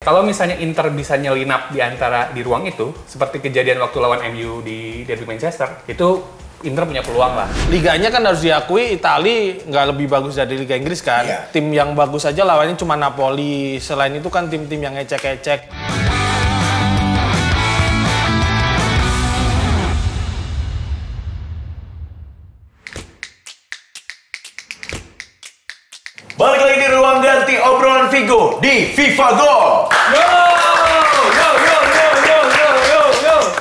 Kalau misalnya Inter bisa nyelinap di ruang itu, seperti kejadian waktu lawan MU di derby Manchester, itu Inter punya peluang lah. Liganya kan harus diakui Italia nggak lebih bagus dari Liga Inggris kan. Iya. Tim yang bagus aja lawannya cuma Napoli. Selain itu kan tim-tim yang ecek-ecek. Balik lagi di ruang ganti obrolan Vigo di FIFA Go.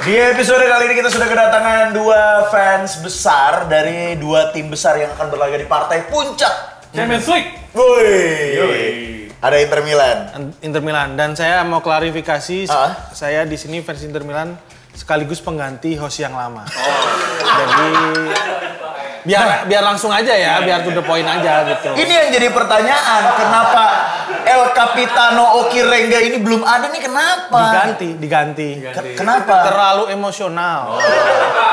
Di episode kali ini kita sudah kedatangan dua fans besar dari dua tim besar yang akan berlaga di partai puncak Champions League. Woi. Ada Inter Milan. Inter Milan. Dan saya mau klarifikasi, Ah? saya di sini fans Inter Milan sekaligus pengganti host yang lama. Jadi biar langsung aja ya, biar to the point aja gitu. Ini yang jadi pertanyaan, kenapa El Capitano Oki Rengga ini belum ada nih, kenapa? Diganti. Kenapa? Terlalu emosional.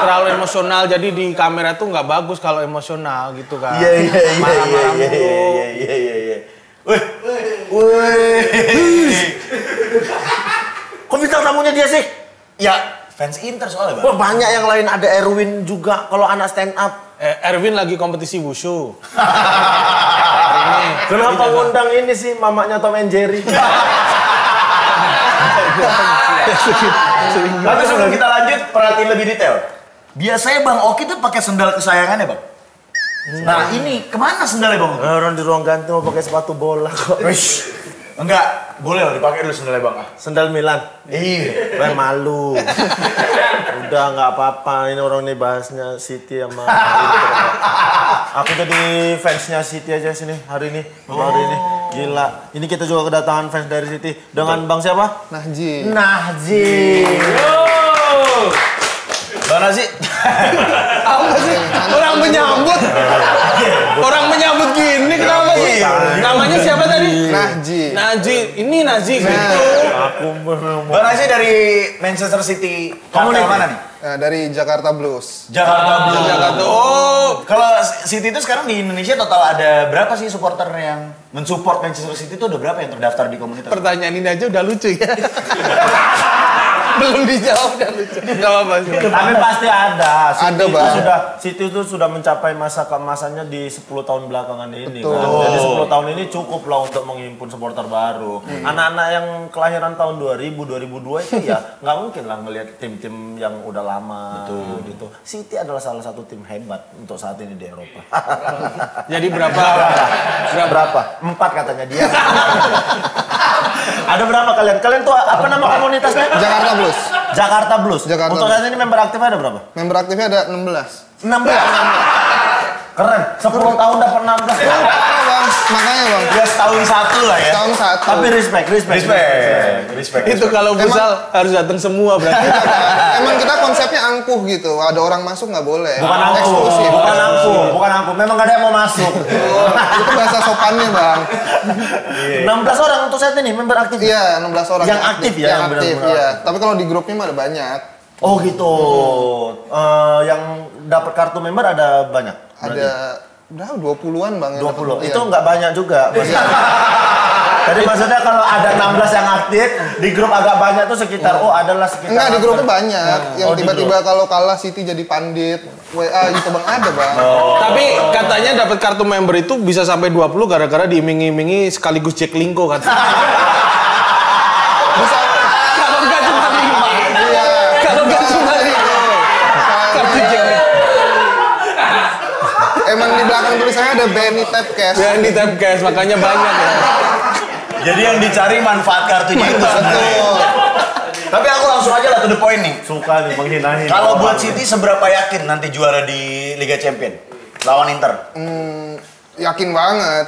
Terlalu emosional, jadi di kamera tuh nggak bagus kalau emosional gitu kan. Iya. Marah-marah mulu. Wih. Kok bintang tamunya dia sih? Ya, fans Inter soalnya, Bang. Wah, banyak yang lain, ada Erwin juga kalau anak stand up. Erwin lagi kompetisi wushu. Kenapa ngundang ini sih mamanya Tom and Jerry? Tapi sebelum kita lanjut, perhatiin lebih detail. Biasanya Bang Oki tuh pakai sendal kesayangannya, Bang. Nah, ini kemana sendalnya, Bang? Orang di ruang ganti mau pakai sepatu bola kok. Wish. Enggak, boleh lah dipakai dulu sendalnya, Bang. Sendal Milan. Iya. Ben malu. Udah nggak apa-apa, ini orang ini bahasnya City sama aku jadi fansnya City aja sini hari ini. Hari ini. Gila. Ini kita juga kedatangan fans dari City dengan Bang siapa? Nahji. Bang Nazi. Apa sih? Orang menyambut. Orang menyambut gini kenapa sih? Namanya siapa tadi? Nahji. Ini Nahji gitu. Bang Nazi dari Manchester City. Kamu dari mana nih? Nah, dari Jakarta Blues. Jakarta Blues. Jakarta. Oh, Kalau City itu sekarang di Indonesia total ada berapa sih supporter yang mensupport Manchester City itu, ada berapa yang terdaftar di komunitas? pertanyaan ini aja udah lucu ya. Belum dijawab udah lucu. Gak apa-apa sih. Tapi pasti ada. Ada, Bang. City itu sudah mencapai masa keemasannya di 10 tahun belakangan ini. Betul. Kan? Jadi 10 tahun ini cukup lah untuk menghimpun supporter baru. Anak-anak yang kelahiran tahun 2000, 2002 itu ya nggak mungkin lah ngelihat tim-tim yang udah lama. Gitu. City adalah salah satu tim hebat untuk saat ini di Eropa. Jadi berapa? Berapa? 4 katanya dia. Ada berapa kalian? Kalian tuh apa nama komunitasnya? Jakarta Blues. Jakarta Blues. Jakarta Untuk Blues. saat ini member aktifnya ada berapa? Member aktifnya ada 16. 16. Keren. 10 tahun dapat 16. Bang, makanya Bang. Ya setahun satu lah ya. Tahun satu. Tapi respect. Itu kalau futsal harus datang semua berarti. Emang kita konsepnya angkuh gitu. Ada orang masuk nggak boleh. Bukan angkuh. Eksklusif. Bukan angkuh. Memang gak ada yang mau masuk. Itu bahasa sopannya Bang. 16 orang untuk saat ini member aktif. Iya, 16 orang. Yang aktif ya, Yang yang aktif, benar-benar iya. aktif. Tapi kalau di grupnya mah ada banyak. Oh gitu. Yang dapat kartu member ada banyak. Ada berapa? 20-an Bang. yang 20. dapat. Itu Iya. nggak banyak juga. Tadi maksudnya kalau ada 16 yang aktif, di grup agak banyak tuh sekitar, adalah sekitar. Enggak, di grupnya banyak. Yang Oh, di tiba-tiba kalau kalah City jadi pandit. WA gitu Bang, ada Bang. Tapi katanya dapat kartu member itu bisa sampai 20 gara-gara diiming-imingi sekaligus Jack Linko kan. Bisa. Kalau enggak cuma 5. Iya. Kalau enggak cuma 5. Kartu Jack Linko. Emang di belakang tulisannya ada Benny Tapcast. Yang di Tapcast makanya banyak ya. Jadi yang dicari manfaat kartunya itu Betul. sebenarnya. Tapi aku langsung aja lah to the point nih. Suka nih menghina-hina. Kalau buat City seberapa yakin nanti juara di Liga Champion lawan Inter? Yakin banget.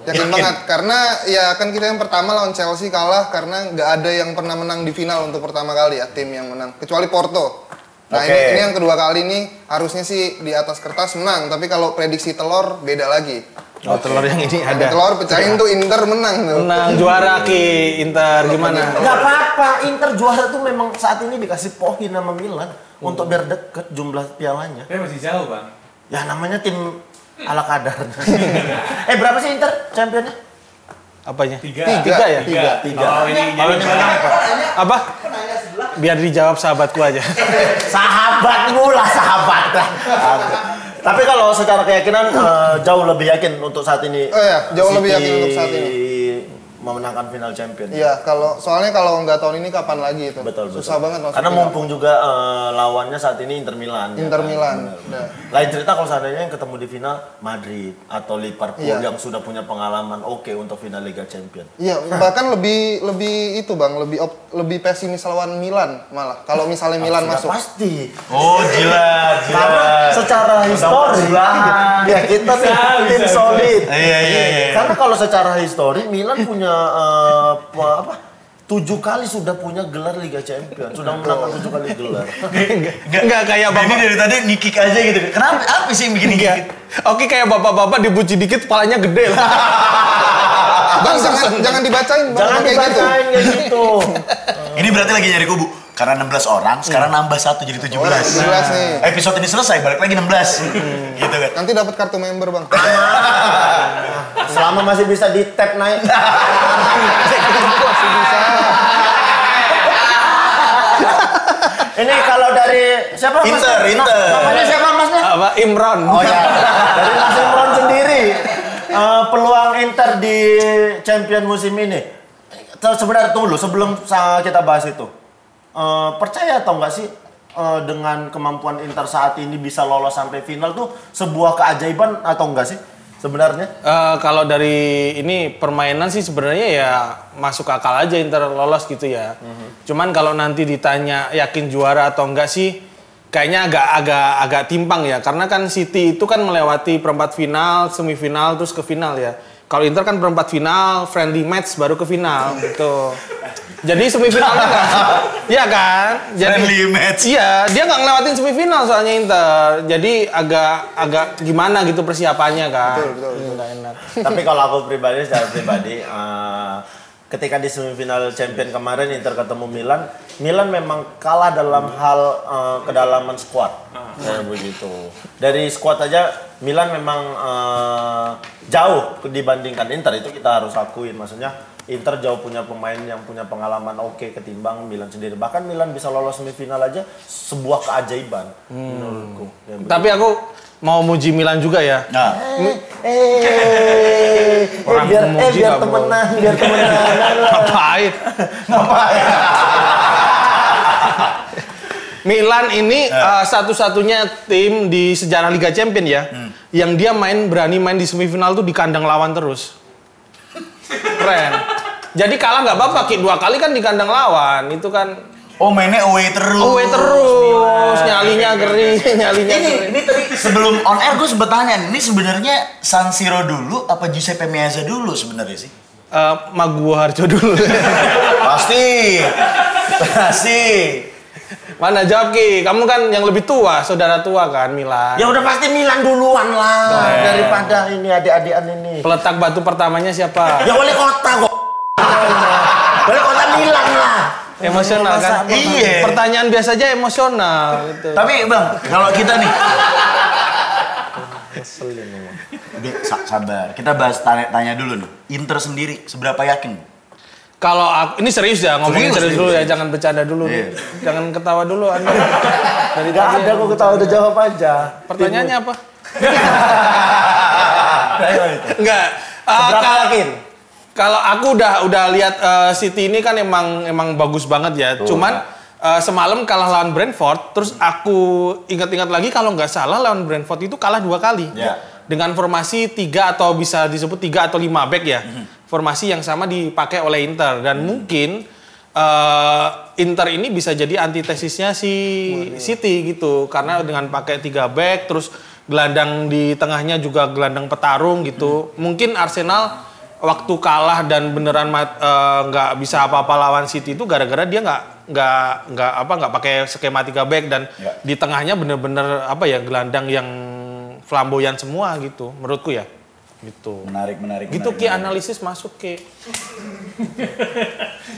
Yakin banget. Karena ya kan kita yang pertama lawan Chelsea kalah karena nggak ada yang pernah menang di final untuk pertama kali ya, tim yang menang. Kecuali Porto. Nah Oke. ini yang kedua kali nih harusnya sih di atas kertas menang. Tapi kalau prediksi telur beda lagi. Oh, telur yang ini ada. Telur pecahin tuh Inter menang tuh. Menang juara Ki Inter gimana? Nggak apa-apa, Inter juara tuh memang saat ini dikasih poin sama Milan untuk biar deket jumlah pialanya. Tapi masih jauh, Bang. Ya namanya tim ala kadarnya. Berapa sih Inter championnya? Apanya? Tiga. Ya? Tiga. Oh, ini Kalau ini menang apa? Biar dijawab sahabatku aja. Sahabatmu lah, sahabat lah. Tapi kalau secara keyakinan jauh lebih yakin untuk saat ini. Oh iya, jauh lebih yakin untuk saat ini. Memenangkan final champion. Iya, soalnya kalau nggak tahun ini kapan lagi itu? Betul. Susah banget masuk Karena final. mumpung juga lawannya saat ini Inter Milan. Inter ya kan? Milan. Benar. Lain cerita kalau seandainya yang ketemu di final Madrid atau Liverpool Iya. yang sudah punya pengalaman oke untuk final Liga Champion. Iya, bahkan lebih itu Bang, lebih pesimis lawan Milan malah. Kalau misalnya Milan Sudah masuk. pasti. Oh, gila. Karena secara histori ya kita nih tim solid. Iya. Karena kalau secara histori Milan punya 7 kali sudah punya gelar Liga Champions. Sudah menangkan 7 kali gelar. Enggak kayak Ini bapak. dari tadi nikik aja gitu. Kenapa? Apa sih yang bikin Enggak. nikik? Oke kayak bapak-bapak dipuji dikit kepalanya gede lah. Bang, jangan dibacain, Bang. Jangan kayak gitu. dibacain kayak gitu. Ini berarti lagi nyari kubu. Karena 16 orang, sekarang nambah 1 jadi 17. 17 nih. Episode ini selesai, balik lagi 16. Gitu kan. Nanti dapat kartu member, Bang. Selama masih bisa di tap naik. Masih bisa. Ini kalau dari siapa Mas? Inter. Namanya siapa Masnya? Apa Imron? Oh ya, dari Mas Imron sendiri. Peluang Inter di champion musim ini. Sebenarnya tunggu dulu sebelum kita bahas itu. Percaya atau enggak sih dengan kemampuan Inter saat ini bisa lolos sampai final tuh sebuah keajaiban atau enggak sih sebenarnya? Kalau dari ini permainan sih sebenarnya ya masuk akal aja Inter lolos gitu ya. Cuman kalau nanti ditanya yakin juara atau enggak sih, kayaknya agak timpang ya. Karena kan City itu kan melewati perempat final, semifinal, terus ke final ya. Kalau Inter kan perempat final, friendly match baru ke final gitu. Jadi semifinalnya kan, iya kan? Jadi, Friendly match. Iya, dia nggak ngelewatin semifinal soalnya Inter. Jadi agak gimana gitu persiapannya kan. Betul. Nggak enak. Tapi kalau aku pribadi, secara pribadi, ketika di semifinal champion kemarin Inter ketemu Milan memang kalah dalam hal kedalaman skuad. Kayak begitu. Dari skuad aja Milan memang jauh dibandingkan Inter, itu kita harus akuin. Maksudnya Inter jauh punya pemain yang punya pengalaman oke ketimbang Milan sendiri. Bahkan Milan bisa lolos semifinal aja sebuah keajaiban menurutku. Tapi aku mau muji Milan juga ya. Nah, Orang biar memuji nggak temenan, biar temenan. Ngapain? Milan ini satu-satunya tim di sejarah Liga Champions ya, yang dia berani main di semifinal tuh di kandang lawan terus. Keren. Jadi kalah nggak apa-apa, 2 kali kan di kandang lawan, itu kan. oh mainnya away terus. Away terus, nyalinya kering. Ini tadi sebelum on air gue sempet tanya, ini sebenarnya San Siro dulu apa Giuseppe Meazza dulu sebenarnya sih? Maguwo Harjo dulu. Pasti. Mana jawab Ki? Kamu kan yang lebih tua, saudara tua kan Milan. Ya udah pasti Milan duluan lah daripada ini adik-adikan ini. Peletak batu pertamanya siapa? Ya wali kota kok. Wali kota Milan lah. Emosional kan? Iya. Pertanyaan biasa aja emosional gitu. Tapi Bang, kalau kita nih udah sabar. Kita bahas tanya dulu nih. Inter sendiri seberapa yakin? Kalau aku ini serius ya, ngomongin serius dulu ya, serius. jangan bercanda dulu. Iya. Jangan ketawa dulu Anda. Dari Gak tadi ada kok ketawa, udah jawab aja. Pertanyaannya apa? Enggak. Seberapa yakin? Kalau aku udah lihat City ini kan emang bagus banget ya. Cuman semalam kalah lawan Brentford, terus aku ingat-ingat lagi kalau nggak salah lawan Brentford itu kalah 2 kali. Ya. Dengan formasi 3 atau bisa disebut 3 atau 5 back ya. Formasi yang sama dipakai oleh Inter dan mungkin Inter ini bisa jadi antitesisnya si City gitu, karena dengan pakai 3 back terus gelandang di tengahnya juga gelandang petarung gitu. Mungkin Arsenal waktu kalah dan beneran nggak bisa apa-apa lawan City itu gara-gara dia nggak pakai skema 3 back dan di tengahnya bener-bener gelandang yang flamboyan semua gitu menurutku ya. Gitu. Menarik. Gitu Ki, analisis masuk Ki.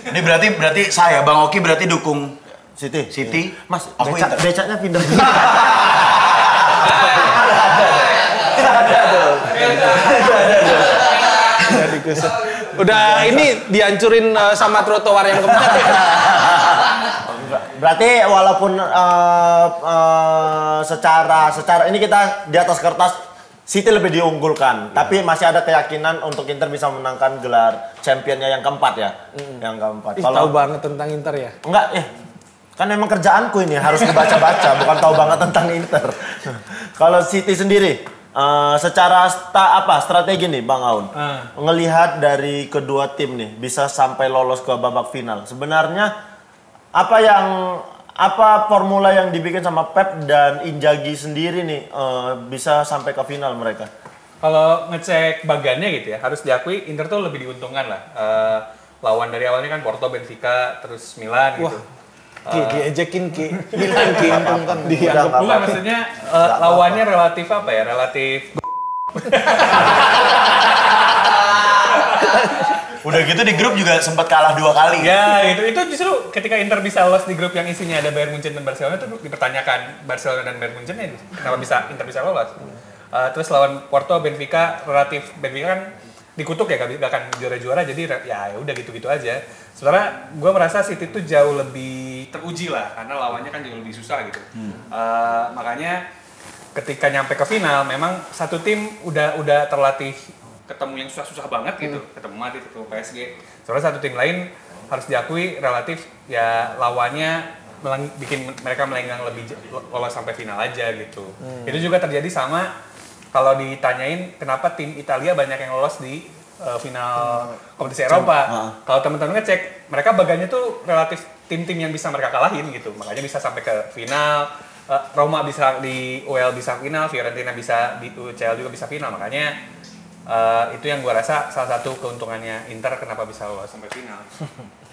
Ini berarti saya Bang Oki berarti dukung City. Mas, Aku aku Inter. becaknya pindah. Udah ini dihancurin sama trotoar yang kemarin. Berarti walaupun secara ini kita di atas kertas City lebih diunggulkan, tapi masih ada keyakinan untuk Inter bisa menangkan gelar championnya yang keempat ya. Yang keempat. Tahu banget tentang Inter ya? Enggak, kan emang kerjaanku ini harus dibaca-baca, bukan tahu banget tentang Inter. Kalau City sendiri, secara strategi nih Bang Aun, ngelihat dari kedua tim nih bisa sampai lolos ke babak final. Sebenarnya apa formula yang dibikin sama Pep dan Inzaghi sendiri nih bisa sampai ke final mereka? Kalau ngecek bagannya gitu ya, harus diakui Inter tuh lebih diuntungkan lah. Lawan dari awalnya kan Porto, Benfica, terus Milan gitu. Diejekin Milan diuntungkan. Bukan maksudnya lawannya relatif apa ya? Relatif Udah gitu di grup juga sempat kalah 2 kali. Ya, itu justru ketika Inter bisa lolos di grup yang isinya ada Bayern Munchen dan Barcelona itu dipertanyakan Barcelona dan Bayern Munchen ya kenapa Inter bisa lolos. Terus lawan Porto, Benfica kan dikutuk ya gak akan juara-juara jadi ya udah gitu-gitu aja. Sebenarnya gue merasa City itu jauh lebih teruji lah karena lawannya kan jauh lebih susah gitu. Makanya ketika nyampe ke final memang satu tim udah terlatih ketemu yang susah-susah banget gitu, ketemu Madrid, ketemu PSG. Soalnya satu tim lain harus diakui relatif ya lawannya bikin mereka melenggang lebih lolos sampai final aja gitu. Itu juga terjadi sama kalau ditanyain kenapa tim Italia banyak yang lolos di final kompetisi Eropa. Kalau teman-teman ngecek, mereka bagannya tuh relatif tim-tim yang bisa mereka kalahin gitu. Makanya bisa sampai ke final. Roma bisa di UEL bisa final, Fiorentina bisa di UCL juga bisa final. Makanya itu yang gue rasa salah satu keuntungannya Inter kenapa bisa lolos sampai final.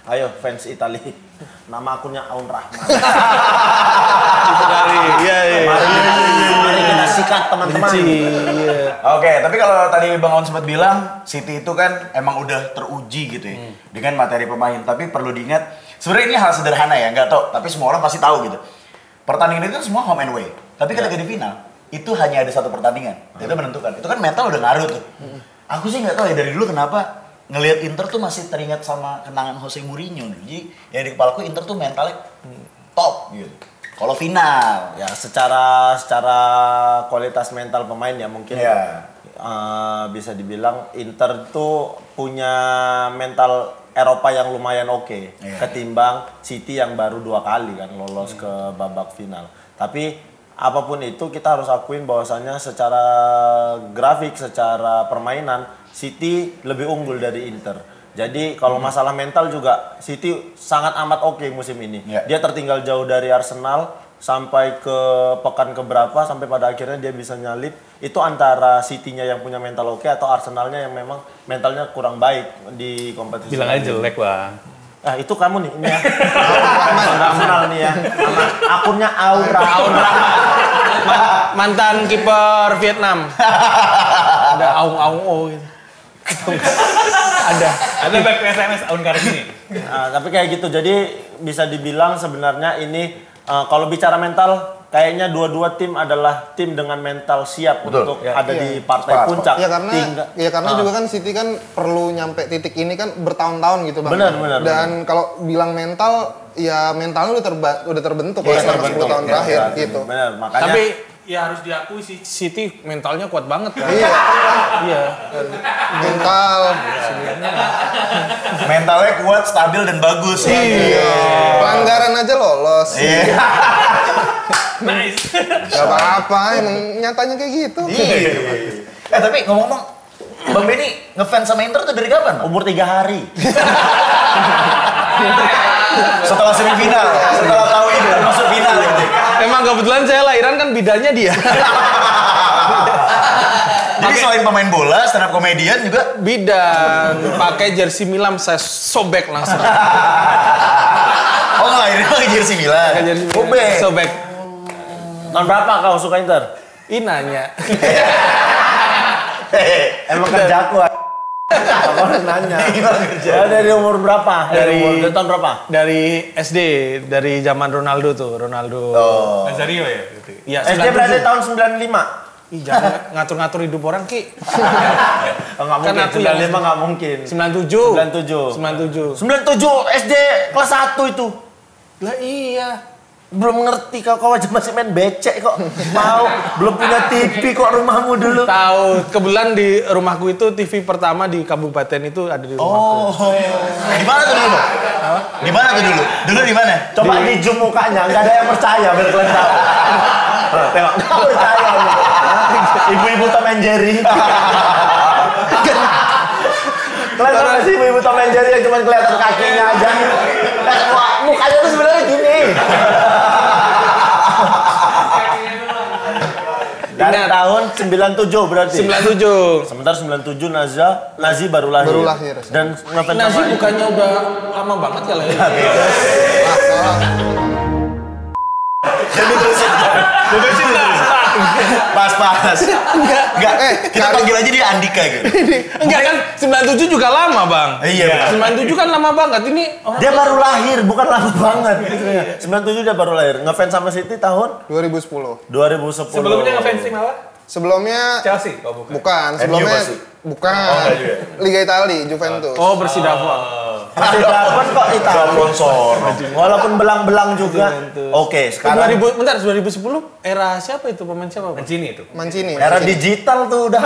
Ayo fans Italia, nama akunnya Aun Rahman. Mari kita sikat teman-teman. Oke, tapi kalau tadi Bang Aun sempat bilang City itu kan emang udah teruji gitu ya dengan materi pemain. Tapi perlu diingat, sebenarnya ini hal sederhana ya, nggak tau. Tapi semua orang pasti tahu gitu. Pertandingan itu kan semua home and away. Tapi ketika di final itu hanya ada satu pertandingan, itu menentukan. Itu kan mental udah ngaruh tuh. Aku sih nggak tahu ya dari dulu kenapa ngelihat Inter tuh masih teringat sama kenangan Jose Mourinho. Jadi ya di kepalaku Inter tuh mentalnya top gitu. Kalau final ya secara kualitas mental pemain ya mungkin bisa dibilang Inter tuh punya mental Eropa yang lumayan oke ketimbang City yang baru 2 kali kan lolos ke babak final. Tapi apapun itu kita harus akuin bahwasannya secara grafik, secara permainan City lebih unggul dari Inter. Jadi kalau masalah mental juga City sangat amat oke musim ini. Dia tertinggal jauh dari Arsenal sampai ke pekan keberapa sampai pada akhirnya dia bisa nyalip. Itu antara City-nya yang punya mental oke atau Arsenalnya yang memang mentalnya kurang baik di kompetisi. Bilang aja jelek, Bang. Itu kamu nih, ini ya. Arsenal nih ya. Akunnya Aura. Mantan kiper Vietnam. Ada Aung gitu. Ada back SMS Aun Kartini. Tapi kayak gitu. Jadi bisa dibilang sebenarnya ini kalau bicara mental kayaknya dua-dua tim adalah tim dengan mental siap untuk ada di partai puncak. Karena juga kan City kan perlu nyampe titik ini kan bertahun-tahun gitu Bang. Benar. Dan kalau bilang mental, ya mentalnya udah terbentuk selama 10 tahun terakhir gitu. Benar, makanya. Tapi ya harus diakui sih City mentalnya kuat banget kan. Iya. Mentalnya kuat, stabil dan bagus. Iya. Pelanggaran aja lolos. Iya. Nice. Gak apa-apa, emang nyatanya kayak gitu. Iya. Tapi ngomong-ngomong, Bang Benny ngefans sama Inter tuh dari kapan? Umur 3 hari. Setelah semifinal, setelah tahu Inter masuk final gitu. Emang kebetulan saya lahiran kan bidanya dia. Jadi selain pemain bola, stand up komedian juga Bidan, pakai jersey Milan saya sobek langsung. Oh ngelahirin pakai jersey Milan. Pakai jersey Milan. Sobek. Tahun berapa kau suka Inter? Nanya. Emang kerjaku. Aku harus nanya. Dari umur berapa? Dari tahun berapa? Dari SD, dari zaman Ronaldo tuh, Ronaldo. Oh. Nazario ya? Ya, SD berarti tahun 95. Ih, jangan ngatur-ngatur hidup orang, Ki. Nggak Kan mungkin, aku yang 95 nggak mungkin. 97. 97 SD kelas 1 itu. Lah iya. Belum ngerti kau aja masih main becek kok. Mau belum punya TV kok rumahmu dulu. Tahu, kebetulan di rumahku itu TV pertama di kabupaten itu ada di rumahku. Di mana tuh dulu? Di mana tuh dulu? Dulu di mana? Coba di zoom mukanya, nggak ada yang percaya biar kalian tahu. Tengok, nggak percaya. Ibu-ibu Tom and Jerry. Kalian tahu nggak sih ibu-ibu Tom and Jerry yang cuma kelihatan kakinya aja? Mukanya tuh sebenarnya gini. Dari tahun 97 berarti. 97. Sebentar 97 Nazi baru lahir. Baru lahir. Dan ngefans Nasi sama bukannya udah lama banget ya lah ya? Jadi terusin. Pas. Enggak. Kita panggil aja dia Andika gitu. Enggak kan 97 juga lama, Bang. Iya. 97 kan lama banget. Ini Dia baru lahir, bukan lama banget. 97 dia baru lahir. Ngefans sama City tahun 2010. 2010. Sebelumnya ngefans tim apa? Sebelumnya Chelsea? Oh bukan. bukan, sebelumnya pasti. bukan. Liga Italia, Juventus. oh Persidavo. Masih dapat kok Italia. Sponsor. Walaupun belang-belang juga. Oke, sekarang 2010 era siapa itu pemain siapa? Bang? Mancini itu. Mancini. era digital tuh udah.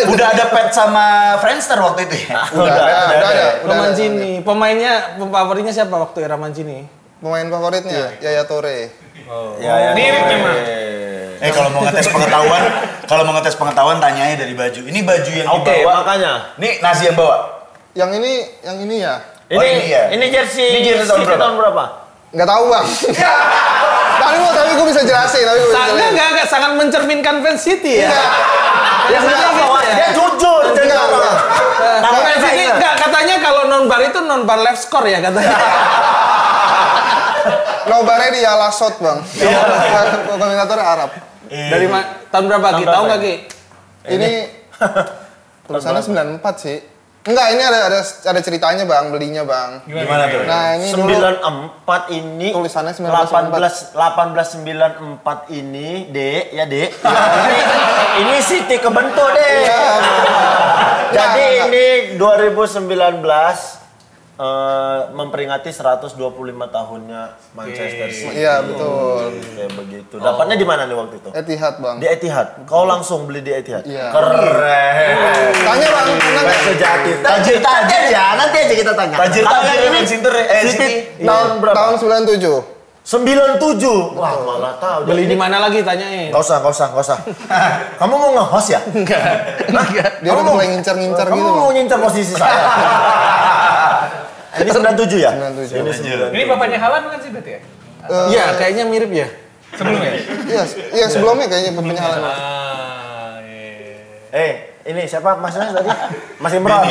Udah ada pet sama Friendster waktu itu ya? Udah ada. Mancini. Pemainnya favoritnya siapa waktu era Mancini? Pemain favoritnya Yaya Toure. Ya. Mirip memang. Kalau mau ngetes pengetahuan tanyanya dari baju. Ini baju yang Oke, dibawa. makanya. Nih Nazi yang bawa. Yang ini ya. Oh, ini ya? Ini jersey. Ini jersey tahun City berapa? tahun berapa? Nggak tahu bang. tapi gue bisa jelasin. Enggak sangat mencerminkan fans City ya. Ya sudah, Dia jujur. Fans City enggak katanya kalau non-bar itu non-bar left score ya katanya. Nobarnya di Alasot bang. Komentator Arab. Dari tahun berapa Ki? Tahu nggak Ki? Ini tulisannya 94 sih. Enggak, ini ada ceritanya bang, belinya bang. Gimana tuh? Nah ini dulu 94 ini tulisannya 1894 ini Dek ini City kebentuk deh. Iya. Jadi Nah, ini 2019 memperingati 125 tahunnya Manchester City. Iya betul. Kayak begitu. Dapatnya di mana nih waktu itu? Etihad bang. Di Etihad. Kau langsung beli di Etihad. Iya. Keren. Tanya bang, tenang Fans ya. sejati. Tajir aja, nanti aja kita tanya. Tajir Kalau yang ini City. City tahun berapa? Tahun 97. 97. Wah, malah tahu. Beli di mana lagi tanyain? Gak usah. Kamu mau nge-host ya? Dia udah mulai ngincar-ngincar Kamu gitu mau bang. ngincar posisi saya? Ini 97 ya? 97. Ini bapaknya Haaland bukan sih berarti ya? Iya, kayaknya mirip ya. Sebelumnya? Iya sebelumnya kayaknya penyalaan. Ini siapa masnya tadi? Mas Imran.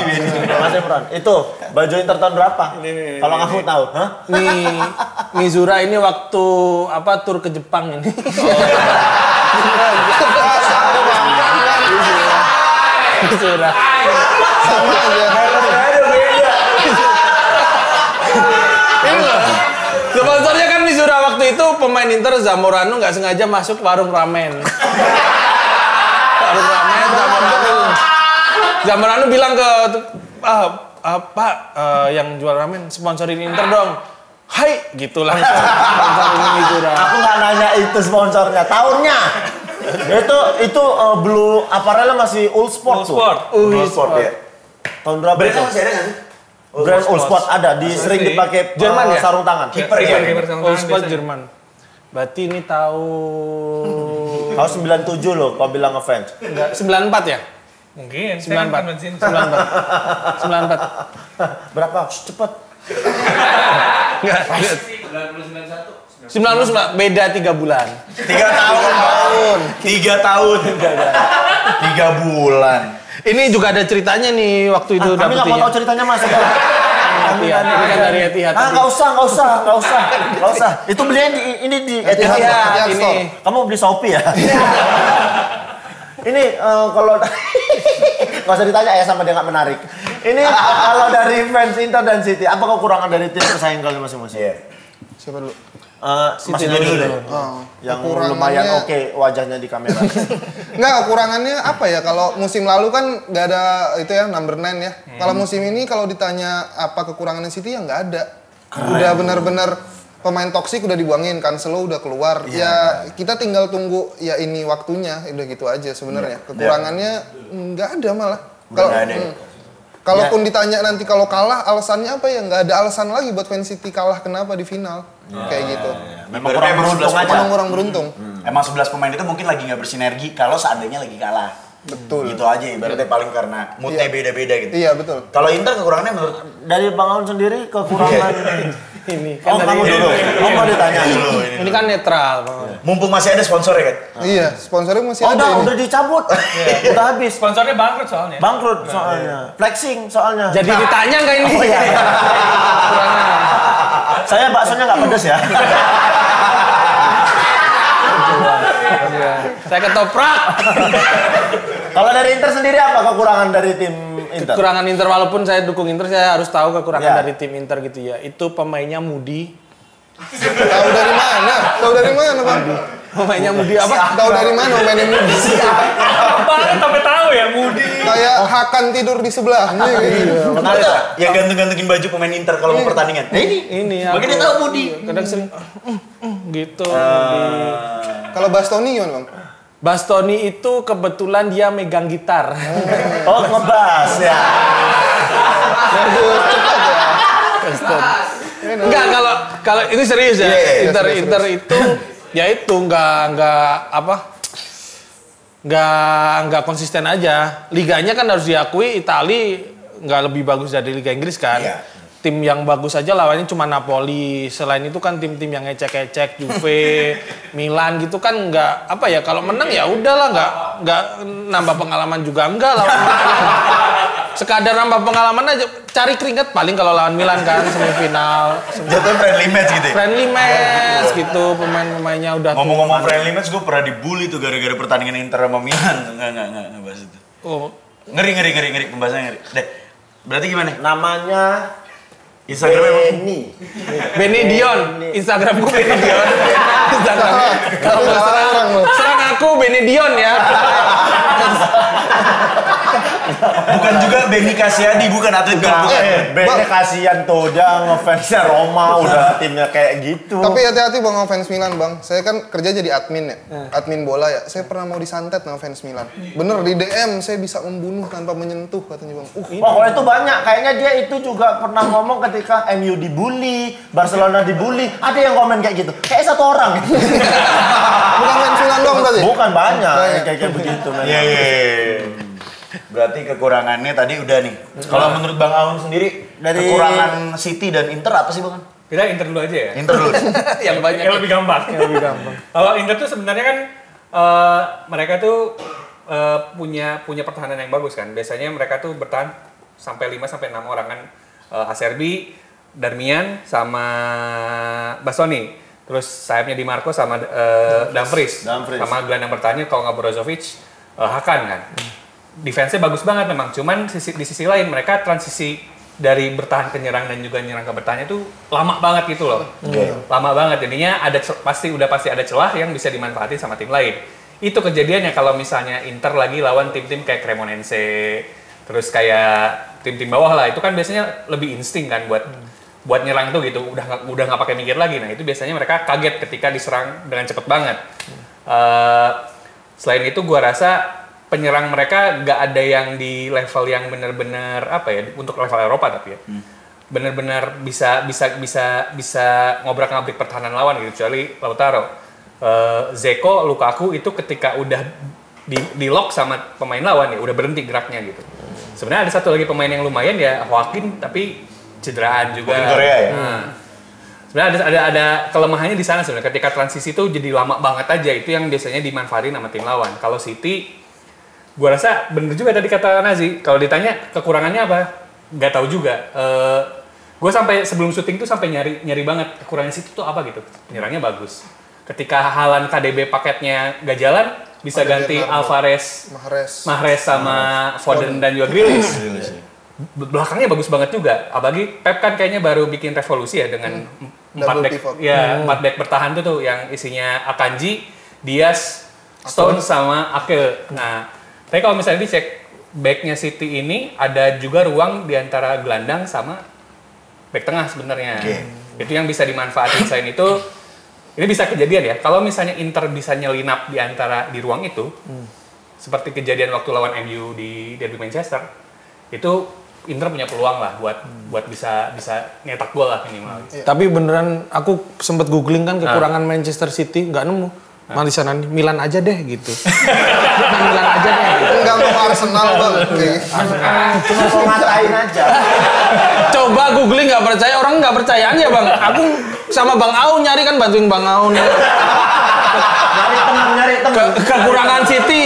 Mas Imran. Itu baju Inter tahun berapa? Kalau kamu tahu, hah? Nih Mizura ini waktu apa tur ke Jepang ini. Mizura. Sama aja. Sponsornya kan Mizura waktu itu pemain Inter Zamorano nggak sengaja masuk warung ramen. Warung ramen Zamorano bilang ke Pak yang jual ramen sponsorin Inter dong. Hai, gitu langsung sponsorin Mizura. Aku nggak nanya itu sponsornya, tahunnya. Itu blue apparelnya masih All Sport tuh. All Sport ya. Tahun berapa itu? Brandnya masih ada nggak sih? Brand All Sport ada, sering dipakai Jerman ya? sarung tangan. Kiper ya? All Sport Jerman. Berarti ini tahun Kau 97 loh, kau bilang ngefans. enggak 94 ya? Mungkin. Saya 94. kan Mancini. 94. Berapa? Shh, cepet. Enggak. 99 beda 3 bulan. 3 tahun. 3 tahun. 3 bulan. Ini juga ada ceritanya nih waktu itu Kami nggak mau tahu ceritanya mas. Iya, ini kan dari Etihad. Nggak usah. Itu belinya di Etihad. Etihad ini. Store. Kamu beli Shopee ya? Ini kalau nggak usah ditanya ya sama dia nggak menarik. Ini kalau dari fans Inter dan City, apa kekurangan dari tim persaing kalian masing-masing? Siapa dulu? Mas Doni dulu. Yang lumayan oke wajahnya di kamera. Enggak, kekurangannya apa ya? Kalau musim lalu kan nggak ada itu ya, number 9 ya. Kalau musim ini kalau ditanya apa kekurangannya City ya nggak ada. Udah benar-benar pemain toksik udah dibuangin, Cancelo udah keluar. Ya kita tinggal tunggu ya ini waktunya, udah gitu aja sebenarnya. Kekurangannya nggak ada malah. Kalaupun ditanya nanti kalau kalah alasannya apa ya, nggak ada alasan lagi buat fans City kalah kenapa di final. Kayak gitu. Memang kurang beruntung aja. Memang kurang beruntung. Emang 11 pemain itu mungkin lagi nggak bersinergi kalau seandainya lagi kalah. Betul. Gitu aja ibaratnya paling karena moodnya beda-beda gitu. Iya, betul. Kalau Inter kekurangannya menurut Dari Bang Aun sendiri kekurangan Ini kan kamu dulu. Mau ditanya dulu. ini kan netral. mumpung masih ada sponsor ya kan? Iya, sponsornya masih ada ini. Udah dicabut. Udah habis. Sponsornya bangkrut soalnya. Bangkrut soalnya. Flexing soalnya. Jadi ditanya nggak ini? Saya baksonya nggak pedes ya. Saya ketoprak. Kalau dari Inter sendiri apa kekurangan dari tim Inter? Kekurangan Inter, walaupun saya dukung Inter, saya harus tahu kekurangan Ya. dari tim Inter gitu ya. Itu pemainnya Mudi. Tahu dari mana? Tahu dari mana, Bang? Pemainnya Mudi apa? Tahu dari mana pemainnya Mudi? Apaan sampai tahu ya Mudi. Kayak Hakan tidur di sebelahnya gitu. Ya gantung-gantungin baju pemain Inter kalau mau pertandingan. Nah Ini bagi dia tahu Mudi. Kadang sering gitu. Kalau Bastoni gimana, Bang? Bastoni itu kebetulan dia megang gitar. Oh, ngebas ya. Enggak, kalau ini serius ya. Inter itu ya itu nggak konsisten aja. Liganya kan harus diakui Itali nggak lebih bagus dari Liga Inggris kan. Iya. Tim yang bagus aja lawannya cuma Napoli. Selain itu kan tim-tim yang ecek-ecek, Juve, Milan gitu kan nggak apa ya, kalau menang ya udahlah, nggak nambah pengalaman juga enggak lawan sekadar nambah pengalaman aja, cari keringat paling kalau lawan Milan kan semifinal. Jatuh friendly match gitu ya? Friendly match gitu, pemain-pemainnya udah Ngomong-ngomong friendly match, gue pernah dibully tuh gara-gara pertandingan Inter sama Milan. Nggak bahas itu. Oh, Ngeri, pembahasannya ngeri. Deh, berarti gimana? Namanya Instagramnya Benny Dion, Instagram gue Benny Dion. Instagramnya kalau mau serang aku Benny Dion ya. bukan juga Benny Kasiadi, bukan atlet golf. Bennya kasihan tuh, dia ngefansnya Roma, udah timnya kayak gitu. Tapi hati-hati Bang sama fans Milan, Bang. Saya kan kerja jadi admin ya. Admin bola ya. Saya pernah mau disantet sama fans Milan. Bener, di DM saya bisa membunuh tanpa menyentuh katanya, Bang. Wah, kalau itu banyak. Kayaknya dia itu juga pernah ngomong ketika MU dibully, Barcelona dibully. Ada yang komen kayak gitu. Kayak satu orang. Bukan fans Milan dong tadi? Bukan banyak kayak begitu. Iya. Berarti kekurangannya tadi udah nih. Kalau menurut Bang Aun sendiri, Dari- kekurangan City dan Inter apa sih Bang? Kita Inter dulu aja ya. Inter dulu. Yang banyak. Yang lebih gampang. Kalau Inter tuh sebenarnya kan mereka tuh punya pertahanan yang bagus kan. Biasanya mereka tuh bertahan sampai 5 sampai 6 orang kan. Acerbi, Darmian sama Bastoni. Terus sayapnya Di Marco sama Dumfries. Sama gelandang bertahannya kalau nggak Brozovic, Hakan kan. Defense-nya bagus banget memang. Cuman di sisi lain mereka transisi dari bertahan ke nyerang dan juga nyerang ke bertahannya itu lama banget gitu loh. Lama banget. Jadinya pasti ada celah yang bisa dimanfaatin sama tim lain. Itu kejadiannya kalau misalnya Inter lagi lawan tim-tim kayak Cremonense, terus kayak tim-tim bawah lah. Itu kan biasanya lebih insting kan buat nyerang tuh gitu. Udah nggak pakai mikir lagi. Nah, itu biasanya mereka kaget ketika diserang dengan cepet banget. Selain itu gua rasa penyerang mereka nggak ada yang di level yang benar-benar apa ya, untuk level Eropa tapi ya benar-benar bisa ngobrak-ngabrik pertahanan lawan gitu, kecuali Lautaro. Zeko, Lukaku itu ketika udah di lock sama pemain lawan ya udah berhenti geraknya gitu. Sebenarnya ada satu lagi pemain yang lumayan ya, Joaquin, tapi cederaan juga. Korea ya. Sebenarnya ada kelemahannya di sana sebenarnya, ketika transisi itu jadi lama banget aja, itu yang biasanya dimanfaatin sama tim lawan. Kalau City gua rasa bener juga tadi kata Nazi, kalau ditanya kekurangannya apa, nggak tahu juga. Gue sampai sebelum syuting tuh sampai nyari banget kekurangan City tuh apa gitu. Penyerangnya bagus. Ketika Haaland KDB paketnya nggak jalan, bisa ganti Alvarez, Mahrez sama Foden dan juga Grealish. belakangnya bagus banget juga. Apalagi Pep kan kayaknya baru bikin revolusi ya dengan 4 Double back. pivot. Ya, 4 back bertahan tuh yang isinya Akanji, Diaz, Stone sama Ake. Nah, tapi kalau misalnya dicek backnya City ini ada juga ruang di antara gelandang sama back tengah sebenarnya. Itu yang bisa dimanfaatin. Selain itu, ini bisa kejadian ya. Kalau misalnya Inter bisa nyelinap di ruang itu, seperti kejadian waktu lawan MU di Derby Manchester, itu Inter punya peluang lah buat bisa nyetak gol lah minimal. Tapi beneran aku sempat googling kan kekurangan Manchester City, nggak nemu. Malah di sana Milan aja deh gitu. Milan aja deh. Gitu. Enggak mau Arsenal bang. Cuma mau ngatain aja. Coba googling nggak percaya, orang nggak percayaan ya bang. Aku sama Bang Au nyari kan, bantuin Bang Au nih. Nyari temen.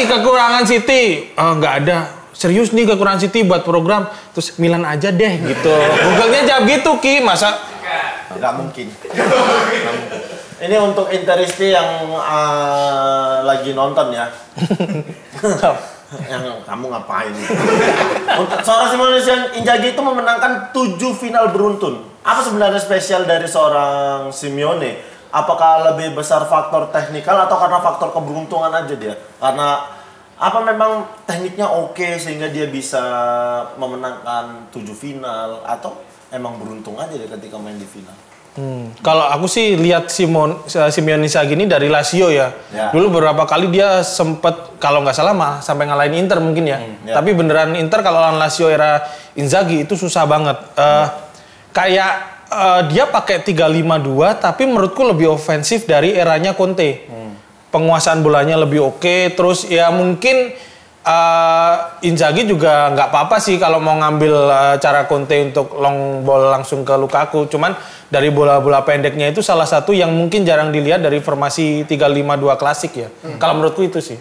Kekurangan City. Oh, nggak ada. Serius nih kekurangan City buat program. Terus Milan aja deh gitu. Google-nya jawab gitu Ki, masa? Nggak mungkin. Ini untuk Interisti yang lagi nonton ya. Yang kamu ngapain? Untuk seorang Simone Inzaghi itu memenangkan 7 final beruntun. Apa sebenarnya spesial dari seorang Simeone? Apakah lebih besar faktor teknikal atau karena faktor keberuntungan aja dia? Karena apa memang tekniknya oke sehingga dia bisa memenangkan 7 final atau emang beruntung aja dia ketika main di final? Kalau aku sih lihat Simeone Inzaghi ini dari Lazio ya. Dulu beberapa kali dia sempet kalau nggak salah sampai ngalahin Inter mungkin ya. Tapi beneran Inter kalau lawan Lazio era Inzaghi itu susah banget. Kayak dia pakai 3-5-2 tapi menurutku lebih ofensif dari eranya Conte. Penguasaan bolanya lebih oke, terus ya mungkin Inzaghi juga nggak apa-apa sih kalau mau ngambil cara Conte untuk long ball langsung ke Lukaku. Cuman dari bola-bola pendeknya itu salah satu yang mungkin jarang dilihat dari formasi 3-5-2 klasik ya. Kalau menurutku itu sih.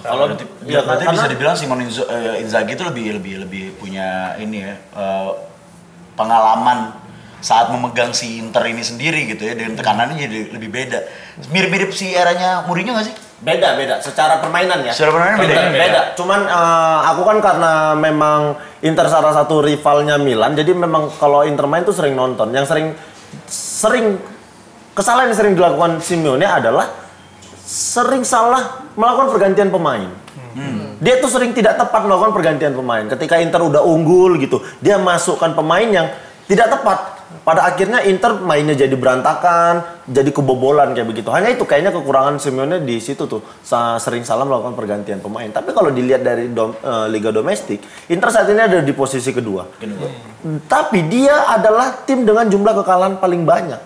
Kalau berarti bisa dibilang Simone Inzaghi itu lebih punya ini ya pengalaman saat memegang si Inter ini sendiri gitu ya, dengan tekanannya jadi lebih beda. Mirip-mirip si eranya Mourinho nggak sih? Beda. Secara permainan ya. Secara permainan beda. Cuman aku kan karena memang Inter salah satu rivalnya Milan, jadi memang kalau Inter main tuh sering nonton. Yang sering kesalahan yang sering dilakukan Simeone adalah sering salah melakukan pergantian pemain. Dia tuh sering tidak tepat melakukan pergantian pemain. Ketika Inter udah unggul gitu, dia masukkan pemain yang tidak tepat. Pada akhirnya Inter mainnya jadi berantakan, jadi kebobolan kayak begitu. Hanya itu kayaknya kekurangan Simeone di situ tuh, sering salah melakukan pergantian pemain. Tapi kalau dilihat dari Liga Domestik, Inter saat ini ada di posisi kedua. Tapi dia adalah tim dengan jumlah kekalahan paling banyak.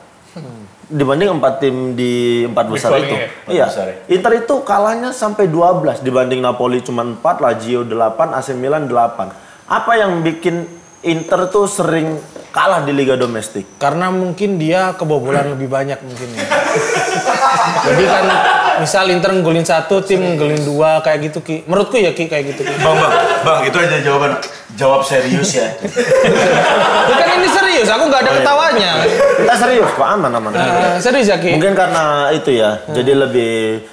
Dibanding 4 tim di 4 besar itu. Iya. Inter itu kalahnya sampai 12 dibanding Napoli cuma 4, Lazio 8, AC Milan 8. Apa yang bikin Inter tuh sering kalah di Liga Domestik? Karena mungkin dia kebobolan lebih banyak mungkin ya. Jadi kan misal Inter nggolin 1, tim nggolin 2 kayak gitu Ki. Menurutku ya Ki kayak gitu Ki. Bang, itu aja jawaban. Jawab serius ya. Bukan ini serius, aku nggak ada ketawanya. Kita serius kok, aman. Serius ya Ki? Mungkin karena itu ya, jadi lebih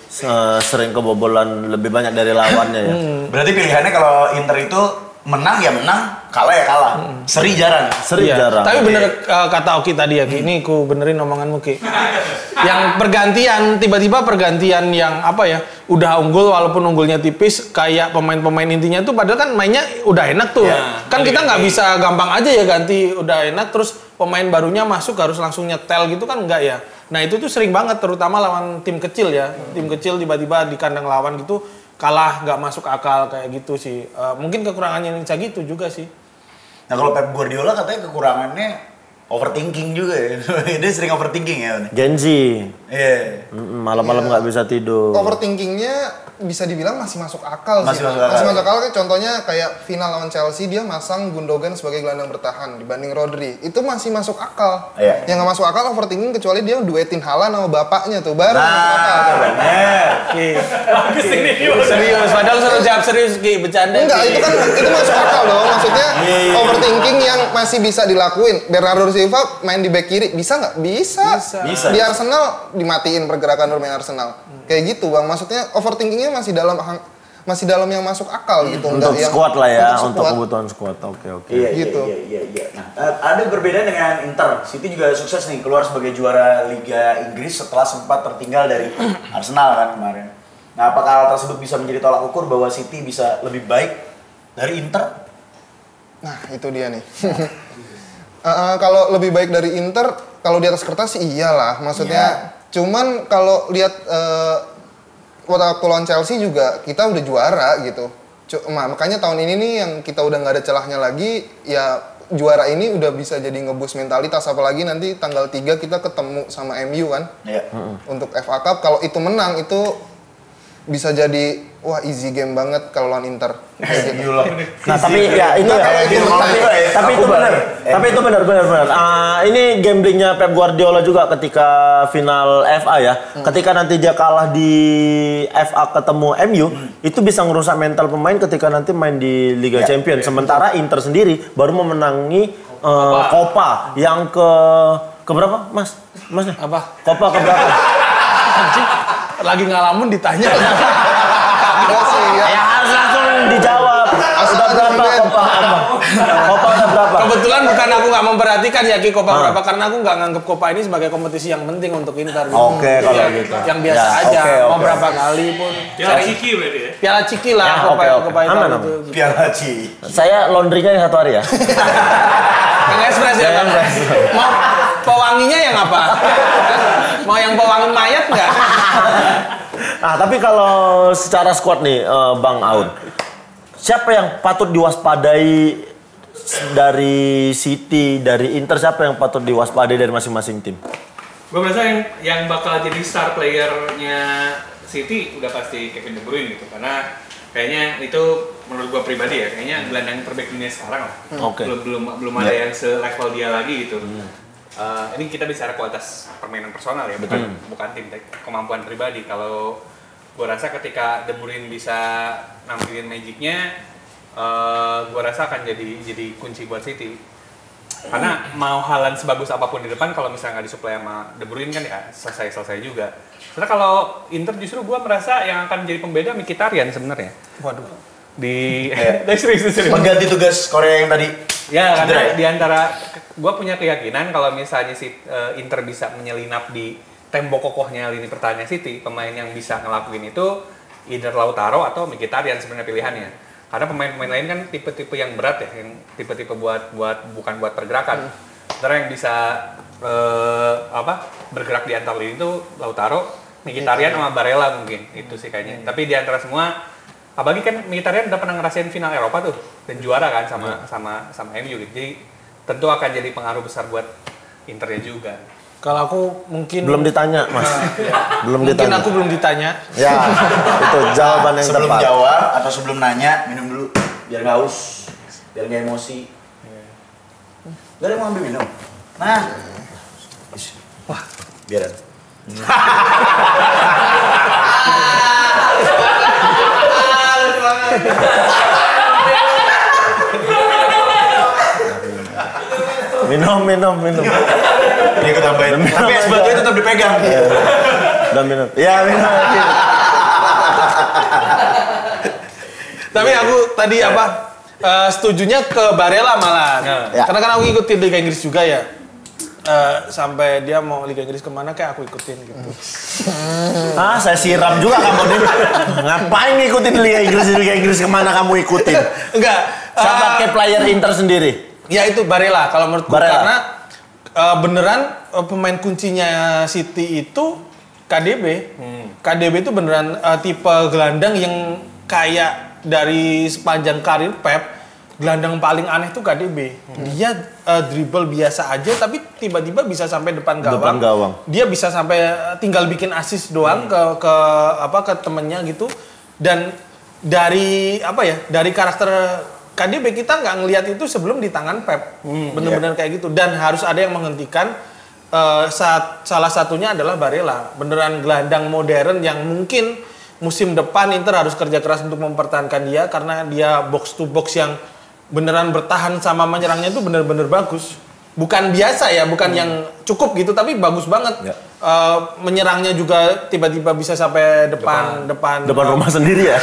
sering kebobolan lebih banyak dari lawannya ya. Berarti pilihannya kalau Inter itu menang ya menang, kalah ya kalah. Seri jarang. Jarang. Tapi bener kata Oki tadi ya Ki, ini ku benerin omonganmu Ki. Yang pergantian, tiba-tiba pergantian yang apa ya, udah unggul walaupun unggulnya tipis, kayak pemain-pemain intinya tuh padahal kan mainnya udah enak tuh. Kan kita nggak bisa gampang aja ya ganti udah enak terus pemain barunya masuk harus langsung nyetel gitu kan enggak ya. Nah itu tuh sering banget terutama lawan tim kecil ya. Tim kecil tiba-tiba di kandang lawan gitu kalah, nggak masuk akal kayak gitu sih. Mungkin kekurangannya Inzaghi itu juga sih. Nah kalau Pep Guardiola katanya kekurangannya overthinking juga ya. Dia sering overthinking ya. Genji. Iya. Malam-malam nggak bisa tidur. Overthinkingnya bisa dibilang masih masuk akal sih. Masih masuk akal. Contohnya kayak final lawan Chelsea dia masang Gundogan sebagai gelandang bertahan dibanding Rodri. Itu masih masuk akal. Iya. Yang nggak masuk akal overthinking kecuali dia duetin Haaland sama bapaknya tuh baru masuk akal. Bagus ini. Serius, padahal suruh jawab serius Ki, bercanda. Enggak, itu masuk akal dong. Maksudnya overthinking yang masih bisa dilakuin. Bernardo Silva main di back kiri bisa nggak? Bisa. Di Arsenal dimatiin pergerakan bermain Arsenal. Kayak gitu bang. Maksudnya overthinkingnya masih dalam masih dalam yang masuk akal gitu. Untuk yang, squad lah ya, untuk squad. kebutuhan squad. Oke. Iya, Gitu. iya. Nah, ada berbeda dengan Inter. City juga sukses nih keluar sebagai juara Liga Inggris setelah sempat tertinggal dari Arsenal kan kemarin. Nah, apakah hal tersebut bisa menjadi tolak ukur bahwa City bisa lebih baik dari Inter? Nah, itu dia nih. Kalau lebih baik dari Inter, kalau di atas kertas sih iyalah. Maksudnya, cuman kalau lihat waktu lawan Chelsea juga kita udah juara gitu. Makanya tahun ini nih yang kita udah nggak ada celahnya lagi, ya juara ini udah bisa jadi ngeboost mentalitas. Apalagi nanti tanggal 3 kita ketemu sama MU kan. Iya. Untuk FA Cup, kalau itu menang itu bisa jadi wah easy game banget kalau lawan Inter. Kayak gitu. Nah, tapi ya itu tapi itu benar. Tapi itu benar. Ini gamblingnya Pep Guardiola juga ketika final FA ya. Ketika nanti dia kalah di FA ketemu MU, itu bisa ngerusak mental pemain ketika nanti main di Liga Champions. Sementara Inter sendiri baru memenangi Copa yang ke berapa, Mas? Masnya? Apa? Copa ke berapa? Lagi ngalamun ditanya. Ya harus langsung dijawab. Udah berapa Copa? Copa udah berapa? Kebetulan bukan aku nggak memperhatikan ya Ki Copa berapa, karena aku nggak nganggap Copa ini sebagai kompetisi yang penting untuk Inter. Oke, kalau gitu. Yang biasa aja, mau berapa kali pun. Piala Ciki berarti ya? Piala Ciki lah, Ya, Copa oke. Copa Aman, itu. Piala Ciki. Saya laundrynya yang 1 hari ya. Yang ekspres ya, Bang? Mau pewanginya yang apa? Mau yang pewangi mayat nggak? Nah, tapi kalau secara squad nih, Bang Aun, siapa yang patut diwaspadai dari City, dari Inter, siapa yang patut diwaspadai dari masing-masing tim? Gue merasa yang bakal jadi star playernya City udah pasti Kevin De Bruyne gitu, karena kayaknya itu menurut gue pribadi ya, kayaknya gelandang terbaik dunia sekarang lah. Oke. Belum ada yang selevel dia lagi gitu. Ini kita bicara kualitas permainan personal ya, bukan tim, kemampuan pribadi. Kalau gue rasa ketika De Bruyne bisa nampilin magicnya, gue rasa akan jadi kunci buat City. Karena mau Haaland sebagus apapun di depan, kalau misalnya nggak disuplai sama De Bruyne kan ya selesai juga. Karena kalau Inter justru gue merasa yang akan jadi pembeda Mkhitaryan sebenarnya. Waduh. Serius. Pengganti tugas Korea yang tadi. Ya, cedera karena ya? di antara gue punya keyakinan kalau misalnya Inter bisa menyelinap di tembok kokohnya lini pertahanan City, pemain yang bisa ngelakuin itu either Lautaro atau Mkhitaryan sebenarnya pilihannya. Karena pemain-pemain lain kan tipe-tipe yang berat ya, yang tipe-tipe bukan buat pergerakan. Sementara yang bisa bergerak di antar lini itu Lautaro, Mkhitaryan sama Barella mungkin itu sih kayaknya. Tapi di antara semua, apalagi kan Mkhitaryan udah pernah ngerasain final Eropa tuh dan juara kan sama MU gitu. Jadi tentu akan jadi pengaruh besar buat Internya juga. Kalau aku mungkin Belum ditanya, Mas. Belum mungkin ditanya. aku belum ditanya. Ya, itu jawaban yang Sebelum tepat. jawab atau sebelum nanya, minum dulu biar nggak haus, biar nggak emosi. Gak ada yang mau ambil minum. Nah, wah, biaran. Minum. Ini aku tambahin. Tapi es batunya tetap dipegang. Dan minum. Ya, minum. Tapi aku tadi setujunya ke Barella malah. Ya. Karena kan aku ngikutin Liga Inggris juga ya. Sampai dia mau Liga Inggris kemana kayak aku ikutin gitu. Saya siram juga kamu nih. Ngapain ngikutin Liga Inggris kemana kamu ikutin? Enggak. Siapa ke player Inter sendiri? Ya itu Barella kalau menurutku, Barella. karena beneran pemain kuncinya City itu KDB. KDB itu beneran tipe gelandang yang kayak dari sepanjang karir Pep, gelandang paling aneh tuh KDB. Dia dribble biasa aja tapi tiba-tiba bisa sampai depan gawang. Dia bisa sampai tinggal bikin assist doang ke temennya gitu. Dan dari dari karakter KDB kita nggak ngelihat itu sebelum di tangan Pep. Bener-bener kayak gitu. Dan harus ada yang menghentikan. Salah satunya adalah Barella. Beneran gelandang modern yang mungkin musim depan Inter harus kerja keras untuk mempertahankan dia, karena dia box to box yang beneran bertahan sama menyerangnya itu bener-bener bagus. Bukan biasa ya, bukan yang cukup gitu, tapi bagus banget menyerangnya juga tiba-tiba bisa sampai depan rumah sendiri ya.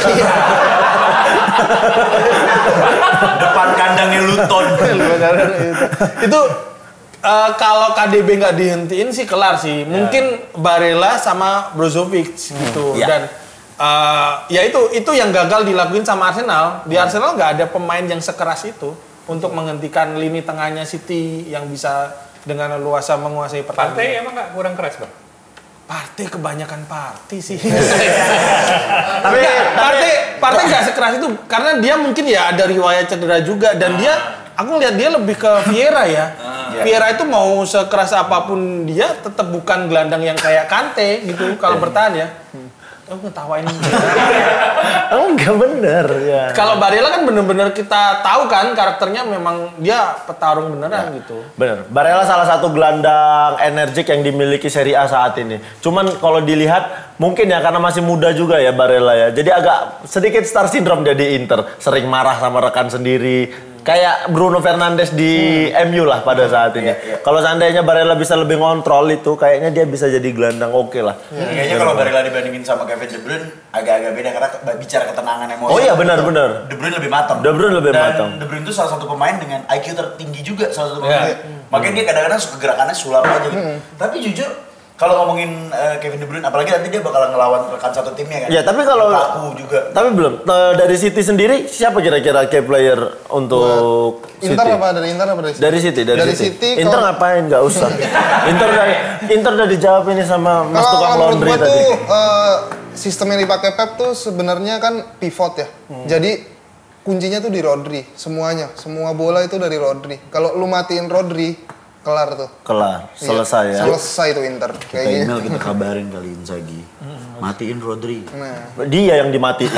Depan kandangnya Luton. Itu kalau KDB nggak dihentiin sih kelar sih. Mungkin Barella sama Brozovic gitu. Dan ya itu yang gagal dilakuin sama Arsenal. Di Arsenal nggak ada pemain yang sekeras itu untuk menghentikan lini tengahnya City yang bisa dengan leluasa menguasai pertandingan. Partey emang nggak kurang keras, Bang? Partey kebanyakan Partey sih. Tapi Partey nggak sekeras itu karena dia mungkin ya ada riwayat cedera juga dan aku lihat dia lebih ke Vieira ya. Vieira itu mau sekeras apapun dia tetap bukan gelandang yang kayak Kante gitu kalau bertahan ya. Aku ngetawain. Enggak bener ya. Kalau Barella kan bener-bener kita tahu kan karakternya memang dia petarung beneran gitu. Bener. Barella salah satu gelandang energik yang dimiliki Serie A saat ini. Cuman kalau dilihat mungkin ya karena masih muda juga ya Barella ya. Jadi agak sedikit star syndrome dia di Inter. Sering marah sama rekan sendiri. Kayak Bruno Fernandes di MU lah pada saat ini. Kalau seandainya Barella bisa lebih ngontrol itu, kayaknya dia bisa jadi gelandang oke lah. Kayaknya kalau Barella dibandingin sama Kevin De Bruyne agak-agak beda karena bicara ketenangan emosi. Oh iya benar-benar. De Bruyne lebih matang. De Bruyne lebih matang. De Bruyne itu salah satu pemain dengan IQ tertinggi juga salah satu pemain. Makanya dia kadang-kadang suka gerakannya sulap aja gitu. Tapi jujur kalau ngomongin Kevin De Bruyne, apalagi nanti dia bakal ngelawan rekan satu timnya kan. Ya tapi kalau Lukaku juga. Tapi belum dari City sendiri siapa kira-kira key player untuk City? Inter apa dari Inter apa dari City? Dari City, Dari City, Inter ngapain? Nggak usah. Inter udah dijawab ini sama Mas tukang Kalau laundry menurut gua tadi. tuh sistem yang dipakai Pep tuh sebenarnya kan pivot ya. Jadi kuncinya tuh di Rodri, semuanya. Semua bola itu dari Rodri. Kalau lu matiin Rodri, kelar tuh. Kelar, selesai ya. Selesai tuh Inter. Kita Kayaknya. email kita kabarin kali Inzaghi. Matiin Rodri. Nah, Dia yang dimatiin.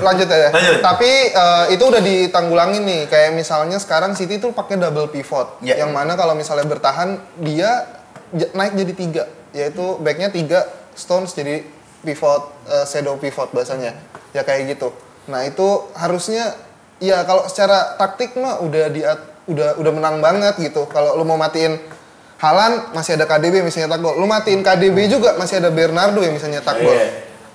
lanjut aja. Lanjut. Tapi itu udah ditanggulangin nih. Kayak misalnya sekarang City tuh pakai double pivot. Ya. Yang mana kalau misalnya bertahan dia naik jadi 3, yaitu backnya 3, Stones jadi pivot, shadow pivot bahasanya. Ya kayak gitu. Nah, itu harusnya ya kalau secara taktik mah udah menang banget gitu. Kalau lu mau matiin Haaland masih ada KDB misalnya nyetak gol. Lu matiin KDB juga masih ada Bernardo yang misalnya nyetak gol.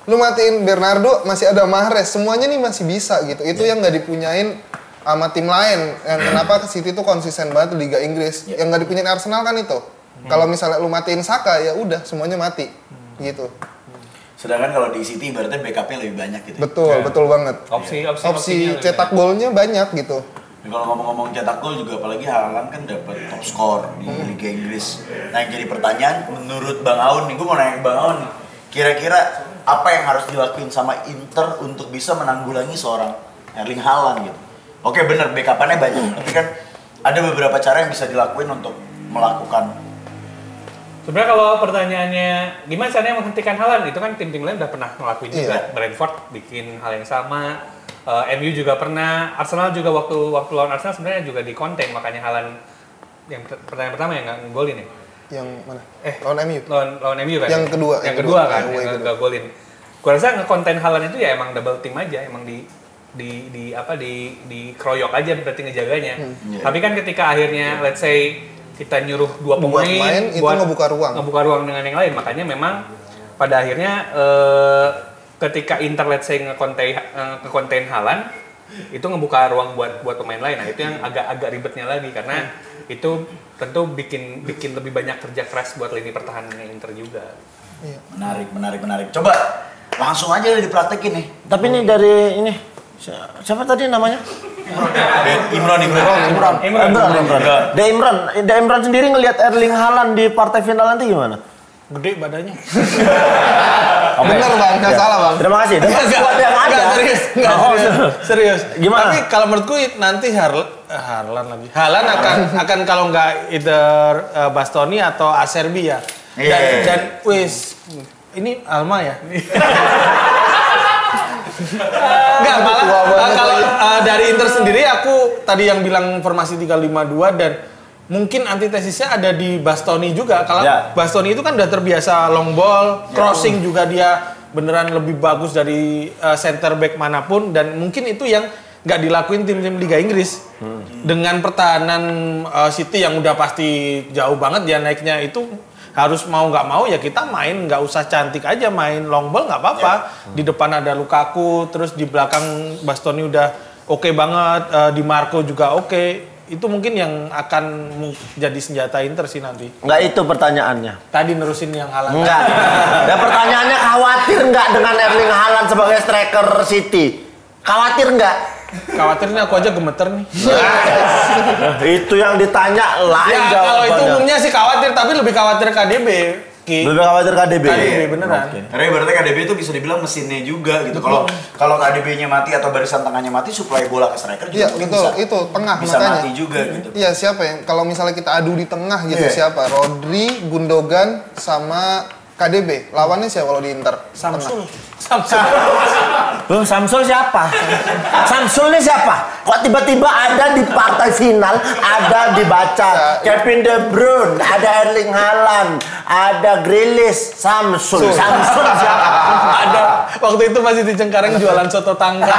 Lu matiin Bernardo masih ada Mahrez. Semuanya nih masih bisa gitu. Itu yang nggak dipunyain sama tim lain. Yang kenapa City tuh konsisten banget di Liga Inggris. Yang nggak dipunyain Arsenal kan itu. Kalau misalnya lu matiin Saka ya udah semuanya mati. Gitu. Sedangkan kalau di City ibaratnya backupnya lebih banyak gitu. Betul banget. Opsi Cetak golnya banyak gitu. Dan kalau ngomong-ngomong cetak gol juga apalagi Haaland kan dapat top skor di Liga Inggris. Nah yang jadi pertanyaan menurut Bang Aun nih, gue mau nanya ke Bang Aun nih. Kira-kira apa yang harus dilakuin sama Inter untuk bisa menanggulangi seorang Erling Haaland gitu? Oke bener, backupannya banyak. Tapi kan ada beberapa cara yang bisa dilakuin untuk melakukan. Sebenarnya kalau pertanyaannya gimana caranya menghentikan Haaland, itu kan tim-tim lain udah pernah ngelakuin juga. Brentford bikin hal yang sama, MU juga pernah, Arsenal juga waktu lawan Arsenal sebenarnya juga di konten, makanya Haaland yang pertandingan pertama yang nggak ngegolin ya. Yang mana? Lawan MU. Lawan MU kan. Yang kedua Kan yang nggak golin. Gua rasa ngekonten Haaland itu ya emang double team aja, emang di kroyok aja berarti ngejaganya. Tapi kan ketika akhirnya let's say kita nyuruh dua pemain itu ngebuka ruang dengan yang lain, makanya memang pada akhirnya ketika Inter let's say ngekonten Haaland itu ngebuka ruang buat pemain lain. Nah itu yang agak ribetnya lagi karena itu tentu bikin lebih banyak kerja keras buat lini pertahanannya Inter juga. Menarik. Coba langsung aja dipraktekin nih. Tapi ini dari ini siapa tadi namanya? Imran. De Imran sendiri ngelihat Erling Haaland di partai final nanti gimana? Gede badannya. Bener Bang, nggak salah Bang. Terima kasih. Serius. Gimana? Tapi kalau menurutku nanti Haaland akan kalau nggak either Bastoni atau Acerbi ya. Dan wis ini Alma ya. Enggak, malah kalau dari Inter sendiri aku tadi yang bilang formasi 352 dan mungkin antitesisnya ada di Bastoni juga. Kalau Bastoni itu kan udah terbiasa long ball, crossing juga dia beneran lebih bagus dari center back manapun dan mungkin itu yang nggak dilakuin tim-tim Liga Inggris. Dengan pertahanan City yang udah pasti jauh banget dia naiknya, itu harus mau nggak mau ya kita main, nggak usah cantik aja, main long ball nggak apa-apa. Di depan ada Lukaku, terus di belakang Bastoni udah oke banget, Di Marco juga oke. Itu mungkin yang akan jadi senjata Inter sih nanti. Enggak itu pertanyaannya. Tadi nerusin yang Haaland. Enggak. Dan pertanyaannya khawatir nggak dengan Erling Haaland sebagai striker City? Khawatir nggak? Khawatirnya aku aja gemeter nih. Itu yang ditanya lain Ya jawabannya. kalau itu umumnya sih khawatir, tapi lebih khawatir KDB. Ki. Lebih khawatir KDB. KDB beneran. Karena ibaratnya KDB itu bisa dibilang mesinnya juga gitu. Kalau KDB-nya mati atau barisan tengahnya mati, suplai bola ke striker juga Iya mungkin betul, bisa, itu tengah bisa makanya. mati juga gitu. Iya siapa yang kalau misalnya kita adu di tengah gitu Iya. siapa? Rodri, Gundogan sama KDB. Lawannya siapa kalau di Inter? Samsul. Loh, Samsul siapa? Samsul ini siapa? Kok tiba-tiba ada di partai final, ada dibaca Kevin De Bruyne, ada Erling Haaland, ada Grealish, Samsul. Samsul siapa? Ada waktu itu masih di Cengkareng jualan soto tangkar.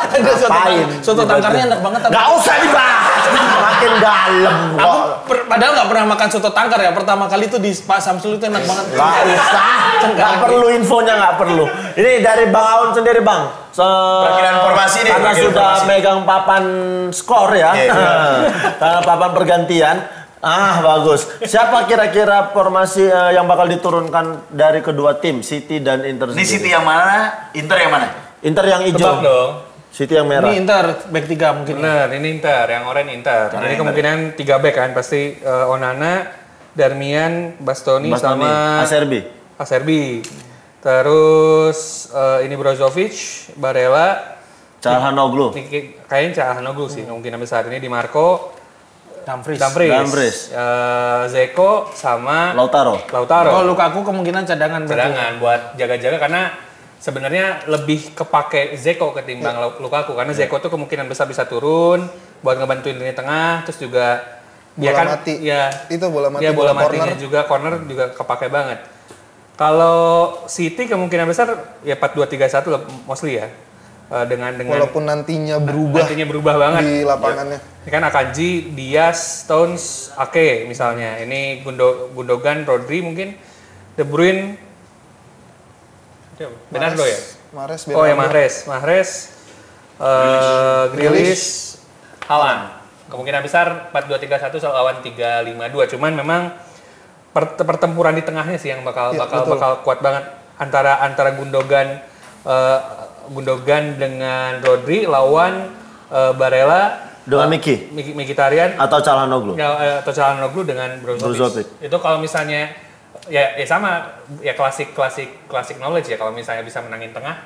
Ada Ngapain? soto tangkarnya enak banget. Gak usah dibahas, makin dalam Aku kok. padahal nggak pernah makan soto tangkar ya. Pertama kali itu di Pak Samsul itu enak banget. Gak usah, gak perlu infonya, gak perlu. Ini dari Bang Aun sendiri Bang. Perkiraan formasi nih, Karena perkiraan sudah formasi. megang papan skor ya. Karena papan pergantian. Bagus. Siapa kira-kira formasi yang bakal diturunkan dari kedua tim, City dan Inter Ini sendiri? City yang mana? Inter yang mana? Inter yang Tebak hijau, dong. City yang merah. Ini Inter back 3 mungkin. Bener, ini Inter, yang oranye Inter. Karena Ini Inter. kemungkinan 3 back kan, pasti Onana, Darmian, Bastoni, Bastoni, sama Acerbi. Acerbi. Terus ini Brozovic, Barella, Calhanoglu. kayaknya Calhanoglu sih kemungkinan besar. Ini Di Marco, Dumfries. Dumfries, Zeko, sama Lautaro. Oh, Lukaku kemungkinan cadangan. berarti. cadangan buat jaga-jaga karena sebenarnya lebih kepake Zeko ketimbang Lukaku karena Zeko tuh kemungkinan besar bisa turun buat ngebantuin lini tengah terus juga dia Bola kan mati. ya Itu bola mati, ya bola bola matinya corner. juga corner juga kepake banget. Kalau City kemungkinan besar ya 4-2-3-1 lah mostly ya. Dengan Walaupun nantinya berubah nantinya berubah banget di lapangannya. ini kan Akanji, Diaz, Stones, Ake misalnya. Ini Gundogan, Rodri mungkin, De Bruyne, Bernardo ya? Mahrez, Oh ya Bernardo. Mahrez, Grealish, Haaland. Kemungkinan besar 4-2-3-1 lawan 3-5-2. Cuman memang pertempuran di tengahnya sih yang bakal Iya, betul. kuat banget antara Gundogan dengan Rodri lawan Barella Dengan Miki Mkhitaryan atau Calhanoglu. atau Calhanoglu dengan Brozovic. Brozovic. Itu kalau misalnya ya sama ya klasik knowledge ya kalau misalnya bisa menangin tengah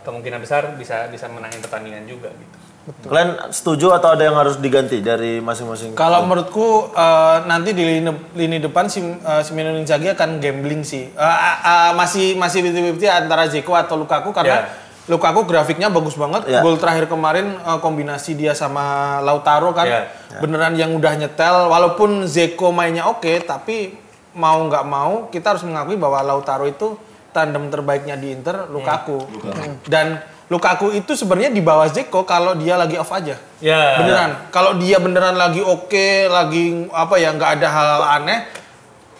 kemungkinan besar bisa menangin pertandingan juga gitu. Kalian setuju atau ada yang harus diganti dari masing-masing? Kalau menurutku nanti di lini depan Simone Inzaghi akan gambling sih. Masih 50-50 antara Zeko atau Lukaku karena Lukaku grafiknya bagus banget. Ya. Gol terakhir kemarin kombinasi dia sama Lautaro kan beneran yang udah nyetel. Walaupun Zeko mainnya oke, tapi mau nggak mau kita harus mengakui bahwa Lautaro itu tandem terbaiknya di Inter Lukaku. Dan Lukaku itu sebenarnya di bawah Zeko kalau dia lagi off aja. Ya. Beneran. Kalau dia beneran lagi oke, lagi apa ya nggak ada hal aneh,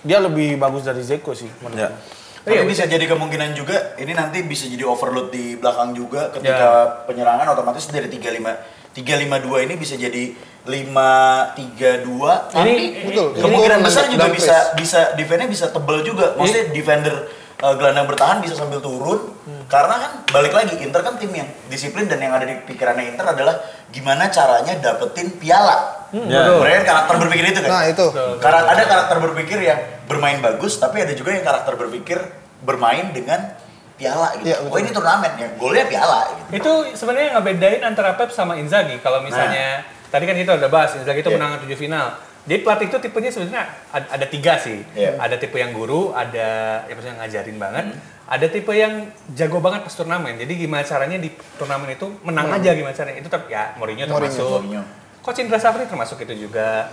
dia lebih bagus dari Zeko sih menurutku. Tapi bisa jadi kemungkinan juga ini nanti bisa jadi overload di belakang juga ketika penyerangan otomatis dari 3-5-2 ini bisa jadi 5-3-2. Tapi betul. kemungkinan Itu besar juga Dumfries. bisa defense-nya bisa tebel juga. Maksudnya defender gelandang bertahan bisa sambil turun karena kan balik lagi Inter kan tim yang disiplin dan yang ada di pikirannya Inter adalah gimana caranya dapetin piala. Mereka karakter berpikir itu kan. Nah, itu. Ada karakter berpikir yang bermain bagus, tapi ada juga yang karakter berpikir bermain dengan piala gitu. Iya, betul. Oh ini turnamen ya, golnya piala gitu. Itu sebenarnya ngebedain antara Pep sama Inzaghi. Kalau misalnya tadi kan kita udah bahas Inzaghi itu menang 7 final. Jadi pelatih itu tipenya sebenarnya ada 3 sih. Ada tipe yang guru, ada yang maksudnya ngajarin banget. Ada tipe yang jago banget pas turnamen. Jadi gimana caranya di turnamen itu menang aja gimana caranya. Itu ya Mourinho termasuk. Mourinho. Coach Indra Safri termasuk itu juga.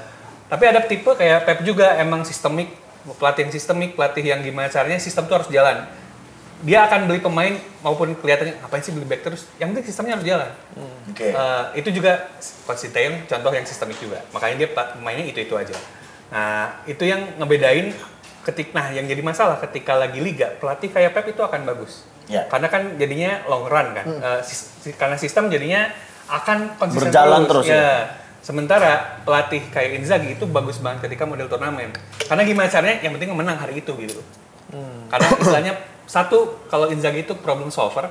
Tapi ada tipe kayak Pep juga emang sistemik, pelatih yang sistemik, pelatih yang gimana caranya sistem tuh harus jalan. dia akan beli pemain maupun kelihatannya ngapain sih beli back terus, yang penting sistemnya harus jalan. Oke. Itu juga Coach Sinteyong contoh yang sistemik juga, makanya dia pemainnya itu aja. Nah itu yang ngebedain yang jadi masalah ketika lagi liga, pelatih kayak Pep itu akan bagus. Ya. Karena kan jadinya long run kan, karena sistem jadinya akan konsisten Berjalan terus ya. Sementara pelatih kayak Inzaghi itu bagus banget ketika model turnamen. Karena gimana caranya, yang penting menang hari itu gitu. Karena istilahnya satu, kalau Inzaghi itu problem solver,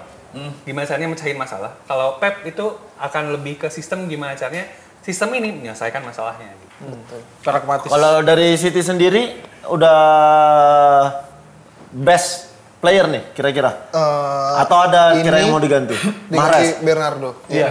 gimana caranya mecahin masalah. Kalau Pep itu akan lebih ke sistem, gimana caranya sistem ini menyelesaikan masalahnya. Gitu. Pragmatis. Kalau dari City sendiri udah best player nih kira-kira? Atau ada kira yang mau diganti? Mahrez, Bernardo. Iya,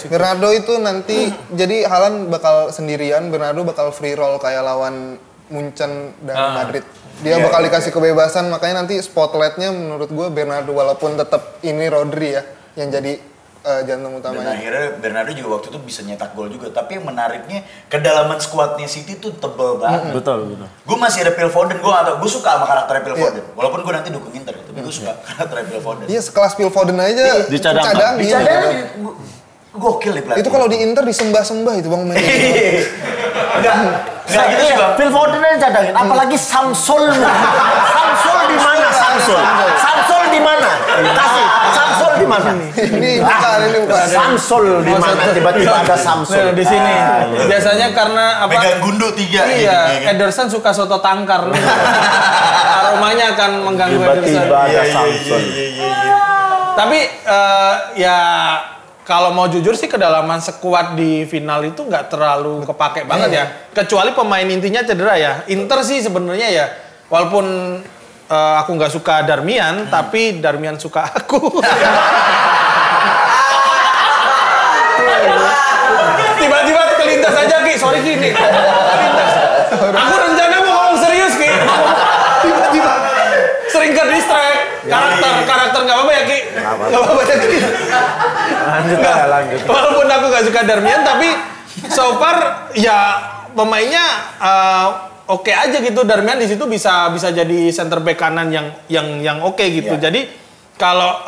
Bernardo itu nanti jadi Haaland bakal sendirian, Bernardo bakal free roll kayak lawan Munchen dan Madrid. Dia bakal dikasih kebebasan, makanya nanti spotlightnya menurut gue Bernardo, walaupun tetap ini Rodri ya yang jadi jantung Dan utamanya. akhirnya Bernardo juga waktu itu bisa nyetak gol juga. Tapi yang menariknya kedalaman skuadnya City tuh tebel banget. betul. Gue masih ada Phil Foden, gue gak tau, gue suka sama karakter Phil Foden. Walaupun gue nanti dukung Inter, tapi gue suka karakter Phil Foden. Iya, sekelas Phil Foden aja Dicadangin. dicadangin. Gokil nih pelatih. Itu kalau di Inter disembah-sembah itu Bang Mendy. Enggak gitu sih Bang. Phil Foden aja cadangin, apalagi Samsul. Samsul di mana Samsul? Samsul di mana? Kasih Samsul di mana? Ini bukan. Samsul di mana? Tiba-tiba ada Samsul. Nah, di sini. Biasanya karena apa? Megang gundu 3 Iya, gitu. Ederson suka soto tangkar. Aromanya akan mengganggu Ederson. Tiba-tiba ada Samsul. Tapi ya kalau mau jujur sih kedalaman sekuat di final itu nggak terlalu kepake banget ya. Kecuali pemain intinya cedera ya. Inter sih sebenarnya ya, walaupun aku nggak suka Darmian, tapi Darmian suka aku. Tiba-tiba kelintas aja Ki, sorry Ki nih. Kelintas. Aku rencana mau ngomong serius Ki. Tiba-tiba sering ke distract. Karakter nggak apa-apa ya Ki? Nggak apa-apa ya Ki? Lanjut. Walaupun aku nggak suka Darmian, tapi so far ya pemainnya oke aja gitu. Darmian di situ bisa jadi center back kanan yang oke gitu. Jadi kalau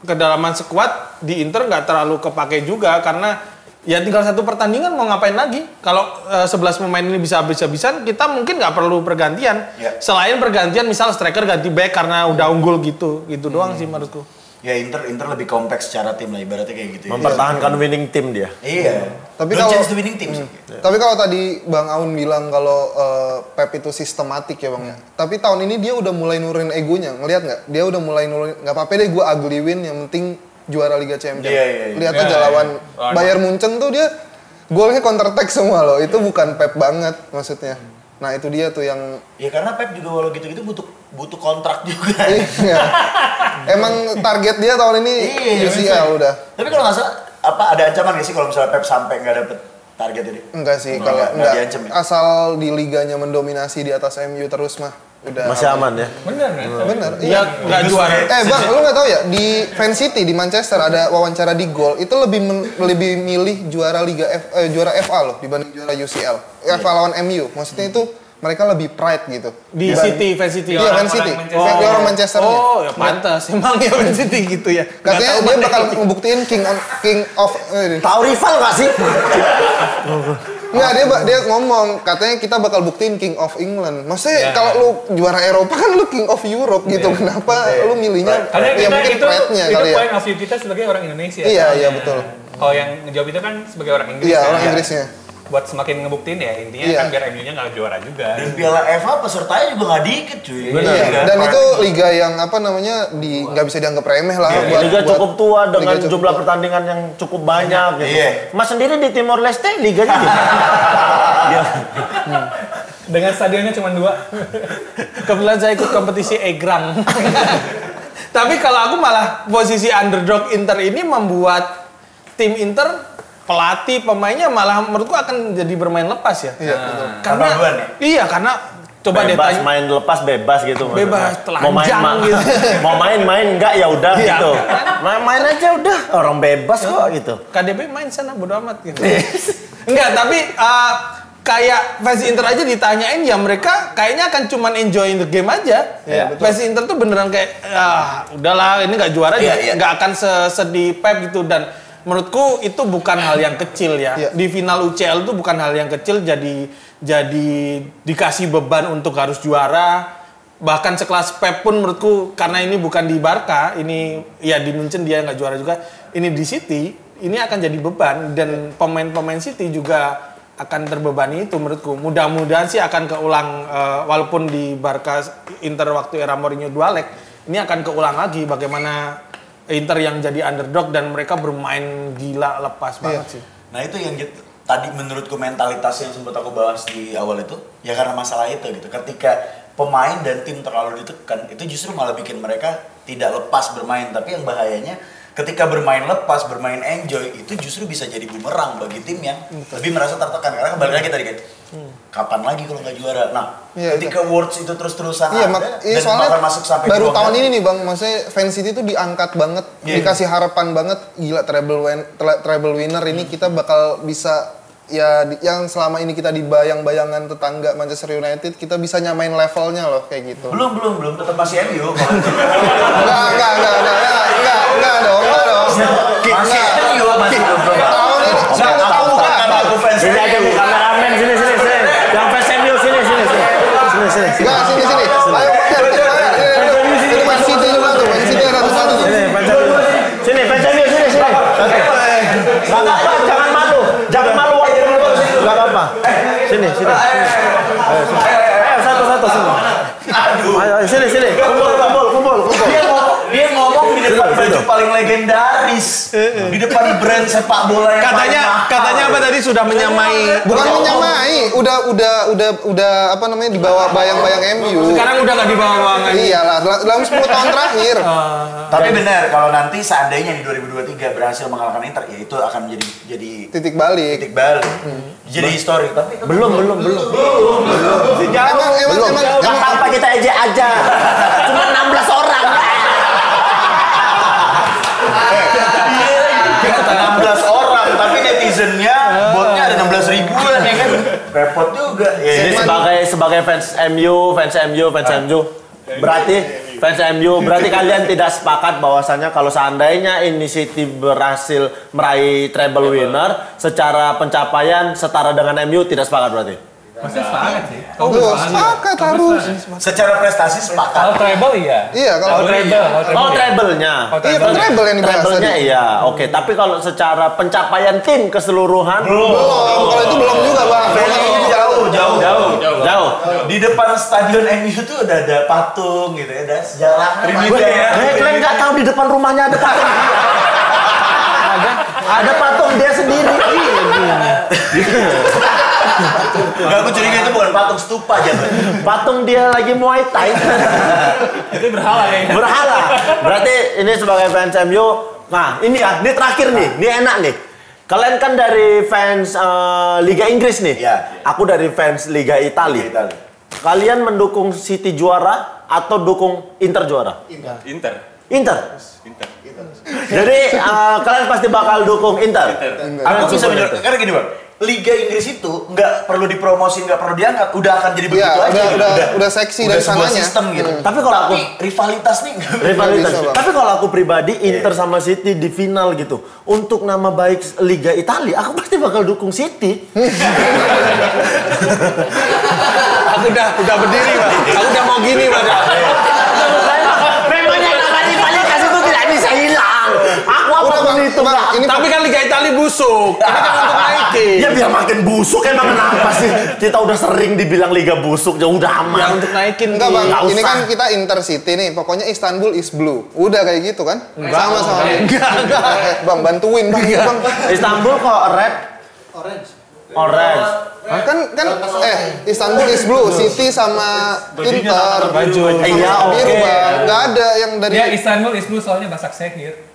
kedalaman sekuat di Inter nggak terlalu kepake juga karena ya tinggal satu pertandingan mau ngapain lagi. Kalau 11 pemain ini bisa habis-habisan, kita mungkin nggak perlu pergantian. Selain pergantian misal striker ganti back karena udah unggul gitu doang sih menurutku. Ya Inter lebih kompleks secara tim lah ibaratnya kayak gitu. Mempertahankan winning team dia. Iya. Tapi No kalau chance to winning team sih. Tapi kalau tadi Bang Aun bilang kalau Pep itu sistematik ya Bang ya. Tapi tahun ini dia udah mulai nurunin egonya, ngelihat nggak? Dia udah mulai nurunin, nggak apa-apa deh gue ugly win, yang penting juara Liga Champions. Iya. Lihat aja lawan Bayern Munchen tuh dia golnya counter attack semua loh. Itu bukan Pep banget maksudnya. Nah itu dia tuh yang Ya karena Pep juga walau gitu-gitu butuh kontrak juga. iya. Emang target dia tahun ini UCL udah. Tapi kalau nggak salah, ada ancaman nggak sih kalau misalnya Pep sampai nggak dapet target ini? Enggak sih, Nggak, kalau nggak enggak diancam ya? asal di liganya mendominasi di atas MU terus mah udah Masih aman ya. Bener kan? Bener. Ya Iya. nggak juara. Bang, lu nggak tahu ya di Fan City di Manchester ada wawancara di Goal itu lebih milih juara juara FA loh dibanding juara UCL. FA lawan MU. Maksudnya itu mereka lebih pride gitu. Di City, Fan City. Iya, Fan City. Orang Manchesternya. Oh, ya pantas. Emang ya Man City gitu ya. Katanya dia bakal ngebuktiin king of Tahu rival nggak sih? Enggak, dia ngomong katanya kita bakal buktiin King of England. Maksudnya kalau lu juara Eropa kan lu King of Europe gitu. Kenapa lu milihnya Karena ya mungkin pride-nya kali ya. point of view kita sebagai orang Indonesia. Iya, betul. Kalau yang ngejawab itu kan sebagai orang Inggris. Iya, kan? orang Inggrisnya. Buat semakin ngebuktiin ya intinya kan biar MU-nya nggak juara juga. Dan Piala FA pesertanya juga nggak dikit cuy. Iya. Dan itu liga yang apa namanya nggak bisa dianggap remeh lah. Liga cukup tua dengan Liga cukup jumlah tua. pertandingan yang cukup banyak gitu. Iya. Mas sendiri di Timor Leste liganya gitu. Dengan stadionnya cuma 2. Kebetulan saya ikut kompetisi Egrang. Tapi kalau aku malah posisi underdog Inter ini membuat tim Inter pelatih pemainnya malah menurutku akan jadi bermain lepas ya. Iya, betul. Karena Tambah beban ya? iya karena coba deh Bebas tanya. main lepas bebas gitu maksudnya. Bebas, Mau main telanjang gitu. Mau main enggak ya udah Iya. gitu. Main aja udah orang bebas kok gitu. KDB main sana bodo amat gitu. Enggak, tapi kayak fans Inter aja ditanyain ya mereka kayaknya akan cuman enjoying the game aja. Fans Inter tuh beneran kayak udahlah ini nggak juara nggak akan sesedih Pep gitu dan menurutku itu bukan hal yang kecil ya. Di final UCL itu bukan hal yang kecil jadi dikasih beban untuk harus juara. Bahkan sekelas Pep pun menurutku karena ini bukan di Barca, ini ya di Munchen dia nggak juara juga. Ini di City, ini akan jadi beban dan pemain-pemain City juga akan terbebani itu menurutku. Mudah-mudahan sih akan keulang walaupun di Barca Inter waktu era Mourinho 2 leg, ini akan keulang lagi bagaimana Inter yang jadi underdog dan mereka bermain gila lepas banget sih. Nah itu yang tadi menurutku mentalitas yang sempat aku bahas di awal itu ya karena masalah itu gitu. Ketika pemain dan tim terlalu ditekan itu justru malah bikin mereka tidak lepas bermain. Tapi yang bahayanya ketika bermain lepas, bermain enjoy itu justru bisa jadi bumerang bagi tim yang lebih merasa tertekan. Karena kembali lagi tadi kan, kapan lagi kalau nggak juara? Nah, ketika words itu terus-terusan ada dan soalnya bakal masuk sampai baru tahun ini nih Bang, maksudnya fans City itu diangkat banget, dikasih harapan banget, gila treble winner ini kita bakal bisa ya yang selama ini kita di bayang-bayangan tetangga Manchester United kita bisa nyamain levelnya loh kayak gitu. Belum tetap masih MU. Enggak dong. Masih MU masih belum. Tahun ini 10 tahun berapa? Aku fans. Sini aja Bu, kameramen sini. Yang fans MU sini. Enggak, sini. Ayo, ini Man City juga tuh, Man City ada satu tuh. Sini, fans MU sini. Enggak apa-apa, jangan malu. Enggak apa-apa. Sini. Ayo satu sini. Ayo sini. Kumpul. Dia ngomong di depan baju paling legendaris, di depan brand sepak bola yang katanya apa tadi sudah menyamai. Bukan menyamai, udah apa namanya di bawah bayang-bayang MU. Sekarang udah nggak di bawah lagi. Iyalah, dalam 10 tahun terakhir. Tapi benar kalau nanti seandainya di 2023 berhasil mengalahkan Inter, ya itu akan jadi Titik balik. Jadi histori. Tapi Belum. Emang Apa kita ejek aja. Cuma 16 orang. 16 orang, tapi netizennya botnya ada 16 ribuan ya kan. Repot juga. Ini sebagai fans MU. Berarti kalian tidak sepakat bahwasannya kalau seandainya ini City berhasil meraih treble winner secara pencapaian setara dengan MU tidak sepakat berarti? Masih sepakat sih. sepakat harus. Secara prestasi sepakat. Kalau treble iya. Iya, kalau Treble-nya. Iya, kan treble yang dibahas Treble-nya tadi. iya. Oke, tapi kalau secara pencapaian tim keseluruhan Belum, kalau itu belum juga, Bang. jauh. Di depan stadion MU tuh udah ada patung gitu ya, ada sejarah. Kalian nggak tahu di depan rumahnya ada patung. Ada patung dia sendiri. Enggak, aku curiga itu bukan patung stupa aja. Patung dia lagi Muay Thai. Itu berhala kayaknya. Berhala. Berarti ini sebagai fans MU. Nah, ini terakhir nih. Ini enak nih. Kalian kan dari fans Liga Inggris nih. Iya. Aku dari fans Liga Italia. Kalian mendukung City juara atau dukung Inter juara? Inter. Jadi kalian pasti bakal dukung Inter. Aku bisa menjawab karena gini, Bang. Liga Inggris itu nggak perlu dipromosi, nggak perlu diangkat, udah akan jadi begitu aja. Udah seksi udah dari sebuah sananya. sistem gitu. Tapi kalau aku rivalitas nih nggak rivalitas. bisa, Bang. Tapi kalau aku pribadi Inter sama City di final gitu. Untuk nama baik Liga Italia, aku pasti bakal dukung City. Aku udah berdiri, Pak. Aku udah mau gini, Pak. Memangnya nama Italia kasih itu tidak bisa hilang. Aku apapun itu Bang, ini Tapi kan Liga Italia busuk. Ini kan untuk naikin. ya biar makin busuk emang kenapa sih? Kita udah sering dibilang Liga busuk, ya udah aman. Yang untuk naikin. enggak, Bang. Nggak Ini usah. kan kita Intercity nih. Pokoknya Istanbul is blue. Udah kayak gitu kan? Sama. Enggak. Bang, bantuin Bang. Bang. Istanbul kok red? Orange. Kan Istanbul is blue, City sama Inter. Iya, oke. Biru, Bang. Enggak ada yang dari Dia Istanbul is blue soalnya Basak Sekir.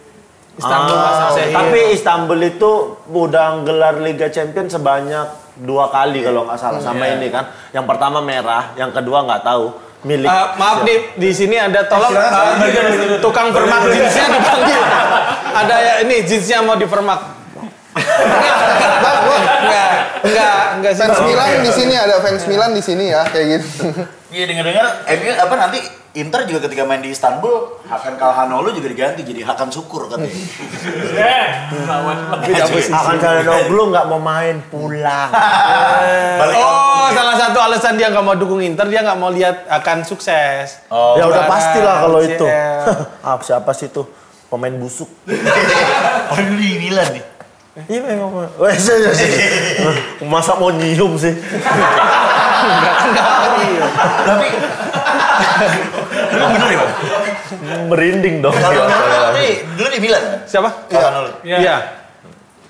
Istanbul Tapi Istanbul itu udah gelar Liga Champions sebanyak 2 kali kalau nggak salah sama ini kan. Yang pertama merah, yang kedua nggak tahu. Milik. Maaf nih, di sini ada tolong tukang permak jeansnya dipanggil. Ada ya ini jeansnya mau dipermak. Enggak. Enggak sih. Fans Milan di sini ada fans Milan di sini ya kayak gitu. Iya dengar-dengar MU apa nanti Inter juga ketika main di Istanbul Hakan Calhanoglu juga diganti jadi Hakan Syukur katanya. Akan Calhanoglu nggak mau main pulang. Balik Oh, salah satu alasan dia nggak mau dukung Inter, dia nggak mau lihat akan sukses. Oh, Ya udah pastilah kalau itu. CL. Siapa sih itu? Pemain busuk. oh dulu di Milan nih. Iya memang. Masa mau nyium sih? Tapi bener ya Bang? Merinding dong. Tapi dulu di Milan kan? Siapa? Calhanoglu. Iya.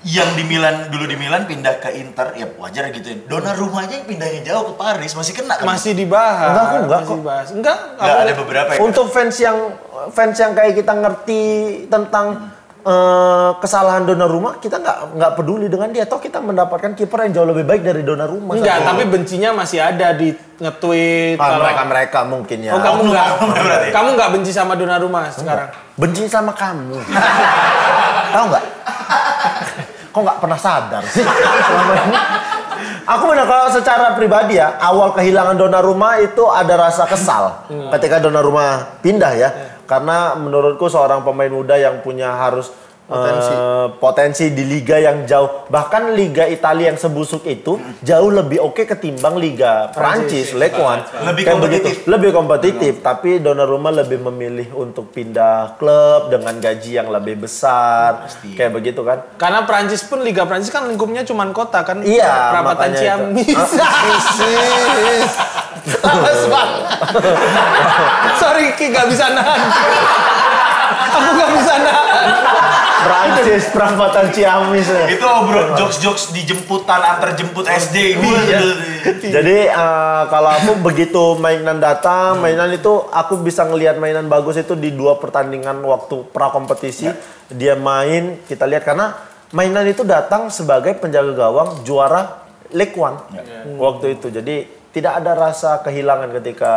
Yang di Milan dulu di Milan pindah ke Inter ya wajar gitu ya. Donnarumma aja yang pindahnya jauh ke Paris masih kena kan? Masih dibahas. Enggak, aku enggak Masih kok. dibahas. Enggak, Nggak, ada beberapa ya. Untuk fans yang kayak kita ngerti tentang kesalahan Donnarumma, kita nggak peduli dengan dia. Toh kita mendapatkan kiper yang jauh lebih baik dari Donnarumma. Enggak, tapi bencinya masih ada di nge-tweet. Mereka mungkin ya. Oh, kamu enggak. berarti. Kamu enggak benci sama Donnarumma sekarang? Benci sama kamu. Tahu nggak? Kok nggak pernah sadar sih selama ini? Aku benar kalau secara pribadi ya, awal kehilangan Donnarumma itu ada rasa kesal ketika Donnarumma pindah ya. Karena menurutku seorang pemain muda yang punya harus potensi di liga yang jauh, bahkan liga Italia yang sebusuk itu jauh lebih oke ketimbang liga Prancis, Ligue 1. Lebih Kayak kompetitif. begitu. Lebih kompetitif, tapi Donnarumma lebih memilih untuk pindah klub dengan gaji yang lebih besar. Kayak begitu kan? Karena Prancis pun Liga Prancis kan lingkupnya cuma kota kan. Iya, Perapatan makanya Ciamis. Males banget. Sorry Ki, gak bisa nahan. Aku gak bisa nahan. Prancis, perapatan Ciamis. Itu bro, jokes-jokes di jemputan antar jemput SD ini. Jadi kalau aku begitu mainan datang, mainan itu aku bisa ngelihat mainan bagus itu di 2 pertandingan waktu pra kompetisi. Dia main, kita lihat karena mainan itu datang sebagai penjaga gawang juara Ligue 1 waktu itu. Jadi tidak ada rasa kehilangan ketika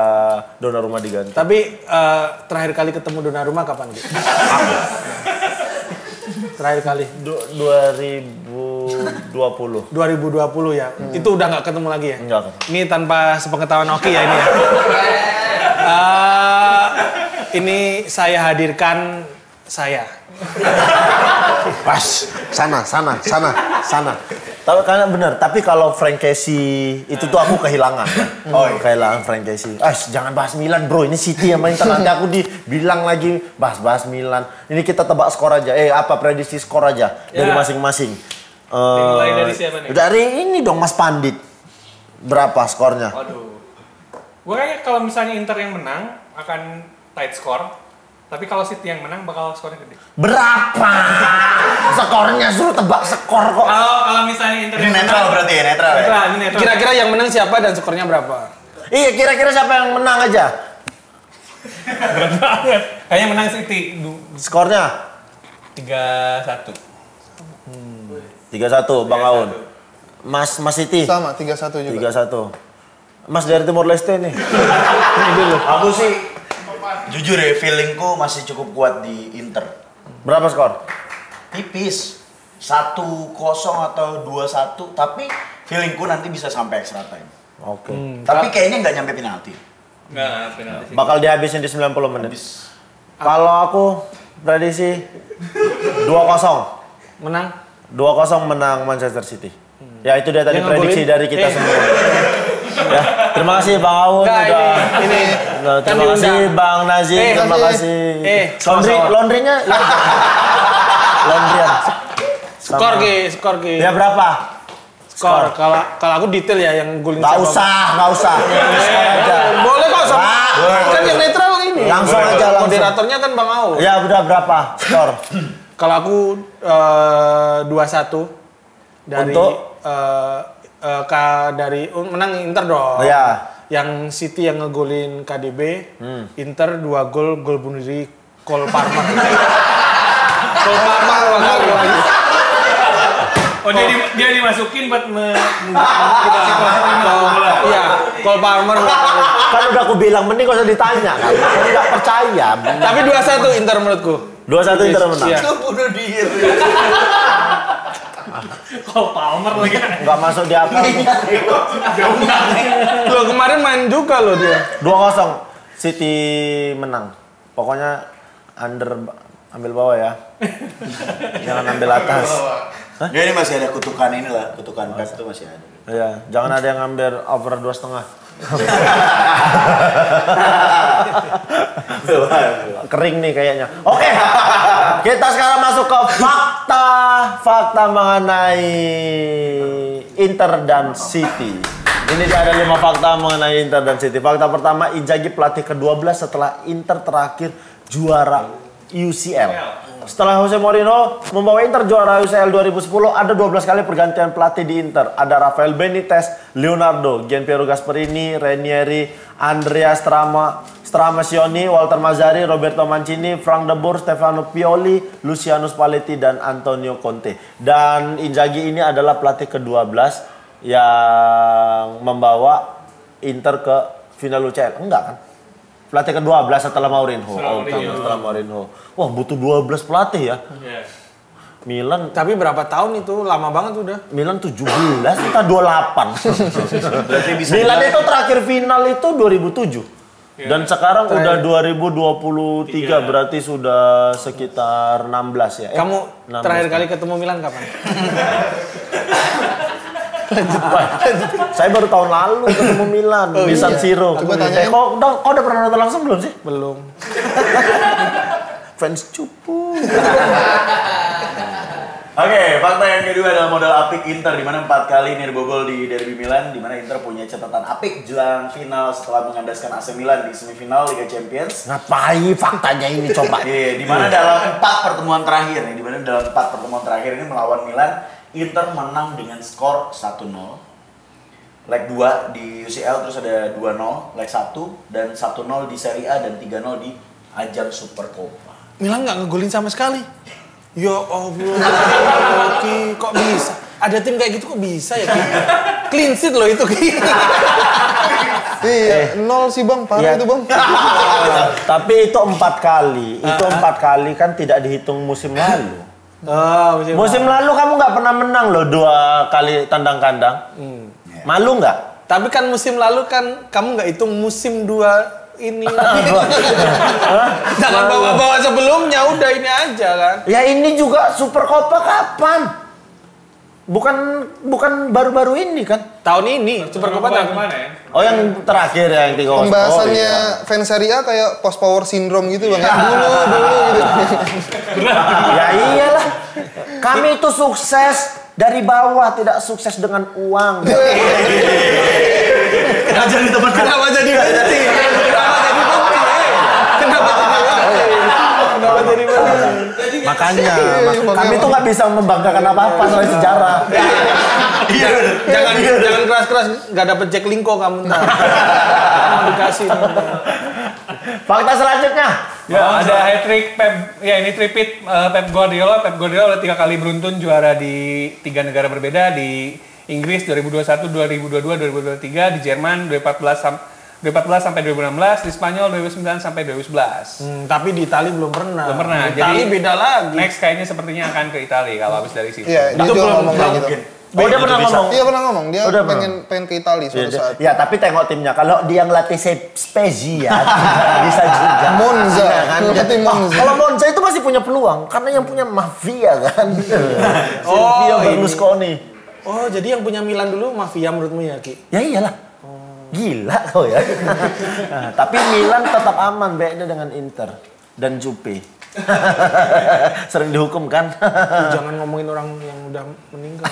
Donnarumma diganti. Tapi terakhir kali ketemu Donnarumma kapan gitu? Terakhir kali 2020. 2020 ya. Itu udah nggak ketemu lagi ya? Enggak. Ini tanpa sepengetahuan Oki ya ini ya. Ini saya hadirkan saya. Pas, sana. Tapi karena benar, tapi kalau Frank Casey itu tuh aku kehilangan. Kehilangan Frank Casey. Jangan bahas Milan, bro. Ini City yang main nanti aku dibilang lagi bahas Milan. Ini kita tebak skor aja. Prediksi skor aja dari masing-masing. Dimulai dari siapa nih? Dari ini dong Mas Pandit. Berapa skornya? Waduh. Gue kayaknya kalau misalnya Inter yang menang akan tight score. Tapi kalau City yang menang bakal skornya gede. Berapa? Skornya suruh tebak skor kok. Kalau misalnya Inter Ini netral berarti ya, netral ya? ini netral. Kira-kira yang menang siapa dan skornya berapa? Iya, kira-kira siapa yang menang aja? Berat banget. Kayaknya menang City. Skornya 3-1. 3-1 Bang Aun. Mas Siti Sama 3-1 juga. 3-1. Mas dari Timor Leste nih. Aku sih jujur ya, feelingku masih cukup kuat di Inter. Berapa skor? Tipis. 1-0 atau 2-1, tapi feelingku nanti bisa sampai extra time. Oke. Tapi kayaknya nggak nyampe penalti. Nggak, penalti sih. Bakal dihabisin di 90 menit. Kalau aku prediksi 2-0. Menang? 2-0 menang Manchester City. Ya itu dia tadi Yang prediksi ngegolin? dari kita semua. Ya, terima kasih Bang Aun Nggak, udah. ini Nah, kan terima kasih diundang. Bang Nazim, terima kasih. sama-sama. Laundrynya laundryan. Skor Ki. Ya berapa? Skor. Kalau aku detail ya yang golin Nggak siapa. usah. Skor aja. Boleh kok sama. Boleh. Kan yang netral ini. Langsung aja, langsung. Moderatornya kan Bang Au. Ya udah berapa skor? Kalau aku 2-1 dari Untuk? dari menang Inter dong. Ya. Yang City yang ngegolin KDB, Inter 2 gol bunuh diri Cole Palmer. Cole Palmer lagi. Oh, dia dimasukin buat Iya, Cole Palmer. Kan udah aku bilang mending gak usah ditanya kan. Kan nggak percaya. Tapi 2-1 Inter menurutku. 2-1 Inter menang. Iya. Bunuh diri. Cole Palmer lagi. Nggak masuk di akal. Jauh banget. Loh kemarin main juga loh dia. 2-0 City menang. Pokoknya ambil bawah ya. Jangan ambil atas. Ya ini masih ada kutukan inilah, kutukan Pep itu masih ada. Iya, jangan ada yang ngambil over 2,5. Kering nih kayaknya. Oke. Kita sekarang masuk ke fakta mengenai Inter dan City. Ini dia ada 5 fakta mengenai Inter dan City. Fakta pertama, Inzaghi pelatih ke-12 setelah Inter terakhir juara UCL. Setelah Jose Mourinho membawa Inter juara UCL 2010, ada 12 kali pergantian pelatih di Inter. Ada Rafael Benitez, Leonardo, Gianpiero Gasperini, Ranieri, Andrea Stramaccioni, Walter Mazzarri, Roberto Mancini, Frank de Boer, Stefano Pioli, Luciano Spalletti, dan Antonio Conte. Dan Inzaghi ini adalah pelatih ke-12 yang membawa Inter ke final UCL. Enggak kan? Pelatih ke-12 setelah Mourinho. Setelah Mourinho. Wah, butuh 12 pelatih ya. Milan, Tapi berapa tahun itu? Lama banget udah. Milan 17, kita 28. Berarti bisa Milan dibilang- itu terakhir final itu 2007. Dan sekarang udah 2023, berarti sudah sekitar 16 ya. Kamu 16 terakhir kali ketemu Milan kapan? Saya baru tahun lalu ketemu Milan di San Siro. Coba tanyain. Kok udah pernah nonton langsung belum sih? Belum. Fans cupu. Oke, fakta yang kedua adalah modal apik Inter, di mana 4 kali nirbobol di derby Milan, di mana Inter punya catatan apik jelang final setelah mengandaskan AC Milan di semifinal Liga Champions. Ngapain faktanya ini coba? Iya, di mana dalam 4 pertemuan terakhir nih, di mana dalam 4 pertemuan terakhir ini melawan Milan, Inter menang dengan skor 1-0. Leg 2 di UCL terus ada 2-0, leg 1 dan 1-0 di Serie A dan 3-0 di ajang Supercoppa. Milan nggak ngegolin sama sekali. Ya Allah, Ki, kok bisa? Ada tim kayak gitu kok bisa ya, Ki? Clean sheet loh itu, Ki. Iya, 0 sih Bang, parah Iya. itu Bang. Tapi itu 4 kali. Itu 4 kali kan tidak dihitung musim lalu. Oh, Musim lalu kamu nggak pernah menang loh 2 kali tandang kandang. Malu nggak? Tapi kan musim lalu kan kamu nggak hitung musim 2 ini. Jangan bawa-bawa sebelumnya, udah ini aja kan. Ya ini juga Super Copa kapan? Bukan baru-baru ini kan? Tahun ini Super Copa tahun kemana ya? Oh yang terakhir ya yang 3-0. Pembahasannya Oh, iya. fans Serie A kayak post power syndrome gitu Bang. Ya, dulu gitu. Ya iyalah. Kami itu sukses dari bawah, tidak sukses dengan uang. Kenapa jadi teman? Kenapa jadi benci? Kenapa jadi benci? Makanya kami tuh nggak bisa membanggakan apa-apa soal sejarah. Iya, Jangan keras-keras, nggak dapet Jack Linko kamu ntar. Mau dikasih. Fakta selanjutnya. Ya, ada hat-trick Pep, ya ini tripit Pep Guardiola. Pep Guardiola udah 3 kali beruntun juara di 3 negara berbeda, di Inggris 2021, 2022, 2023, di Jerman 2014 sampai 2016, di Spanyol 2009 sampai 2011. Tapi di Itali belum pernah. Belum pernah. Di Itali beda lagi. Next kayaknya sepertinya akan ke Italia kalau habis dari situ. Iya, dia Itu juga belum ngomong kayak gitu. mungkin. Oh dia pernah ngomong. Iya pernah ngomong, dia Udah pengen ke Italia suatu saat. Ya tapi tengok timnya. Kalau dia ngelatih Spezia bisa juga. Monza, Iya kan? ngelatih Monza. Kalau Monza itu masih punya peluang karena yang punya mafia kan. Oh, Silvio ini. Berlusconi. Oh, jadi yang punya Milan dulu mafia menurutmu ya, Ki? Ya iyalah. Gila kau ya. Nah, tapi Milan tetap aman bedanya dengan Inter dan Juve. Sering dihukum kan? Jangan ngomongin orang yang udah meninggal.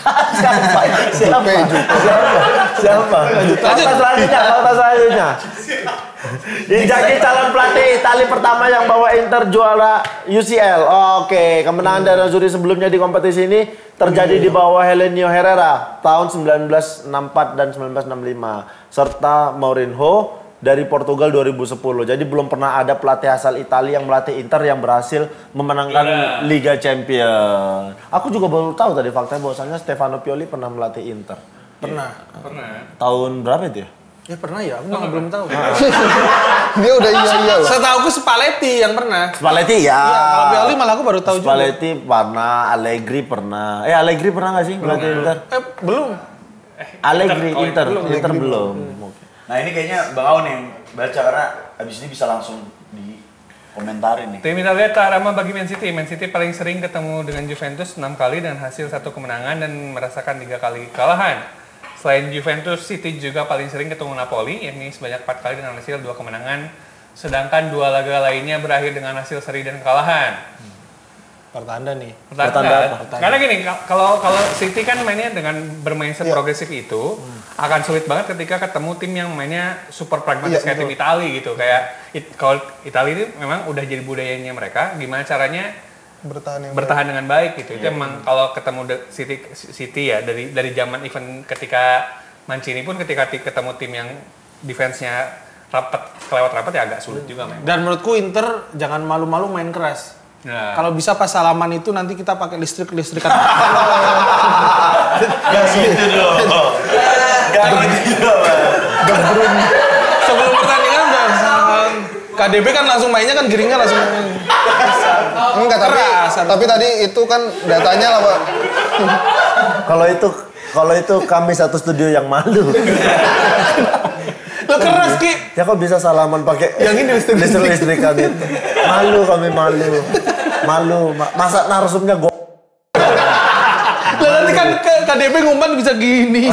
Siapa? Fakta selanjutnya. Inzaghi calon pelatih Italia pertama yang bawa Inter juara UCL. Oke, kemenangan dari Azzurri sebelumnya di kompetisi ini terjadi di bawah Helenio Herrera tahun 1964 dan 1965 serta Mourinho dari Portugal 2010. Jadi belum pernah ada pelatih asal Italia yang melatih Inter yang berhasil memenangkan Liga Champions. Aku juga baru tahu tadi faktanya bahwasannya Stefano Pioli pernah melatih Inter. Pernah. Pernah. Tahun berapa itu ya? Ya pernah ya, aku malah belum tahu. Dia udah iya loh. Setahu aku Spalletti yang pernah. Spalletti ya. Iya, kalau Pioli malah aku baru tahu juga. Spalletti pernah, Allegri pernah. Allegri pernah nggak sih pelatih Inter? Belum. Allegri Inter belum. Nah ini kayaknya Bang Aun yang baca karena abis ini bisa langsung di komentarin nih. Tim Italia tak ramah bagi Man City. Man City paling sering ketemu dengan Juventus 6 kali dan hasil 1 kemenangan dan merasakan 3 kali kekalahan. Selain Juventus, City juga paling sering ketemu Napoli, yakni sebanyak 4 kali dengan hasil 2 kemenangan. Sedangkan 2 laga lainnya berakhir dengan hasil seri dan kekalahan. Pertanda nih. Pertanda. Karena gini, kalau City kan mainnya dengan bermain progresif itu akan sulit banget ketika ketemu tim yang mainnya super pragmatis kayak tim Itali gitu. Kayak kalau Itali itu memang udah jadi budayanya mereka, gimana caranya bertahan dengan baik gitu. Itu emang kalau ketemu City ya dari zaman event ketika Mancini pun ketika ketemu tim yang defense-nya kelewat rapat ya agak sulit juga memang. Dan menurutku Inter jangan malu-malu main keras. Nah. Kalau bisa pas salaman itu nanti kita pakai listrikan. Gak gitu dong. Gak gitu dong. Sebelum pertandingan udah KDB kan langsung mainnya kan giringnya langsung. Enggak, tapi tadi itu kan datanya lah, Pak. Kalau itu kami satu studio yang malu. Lo keras Ki. Ya kok bisa salaman pakai yang ini listrikan itu. Malu kami malu. Masa narsumnya Lah nanti kan KDB ngumpan bisa gini.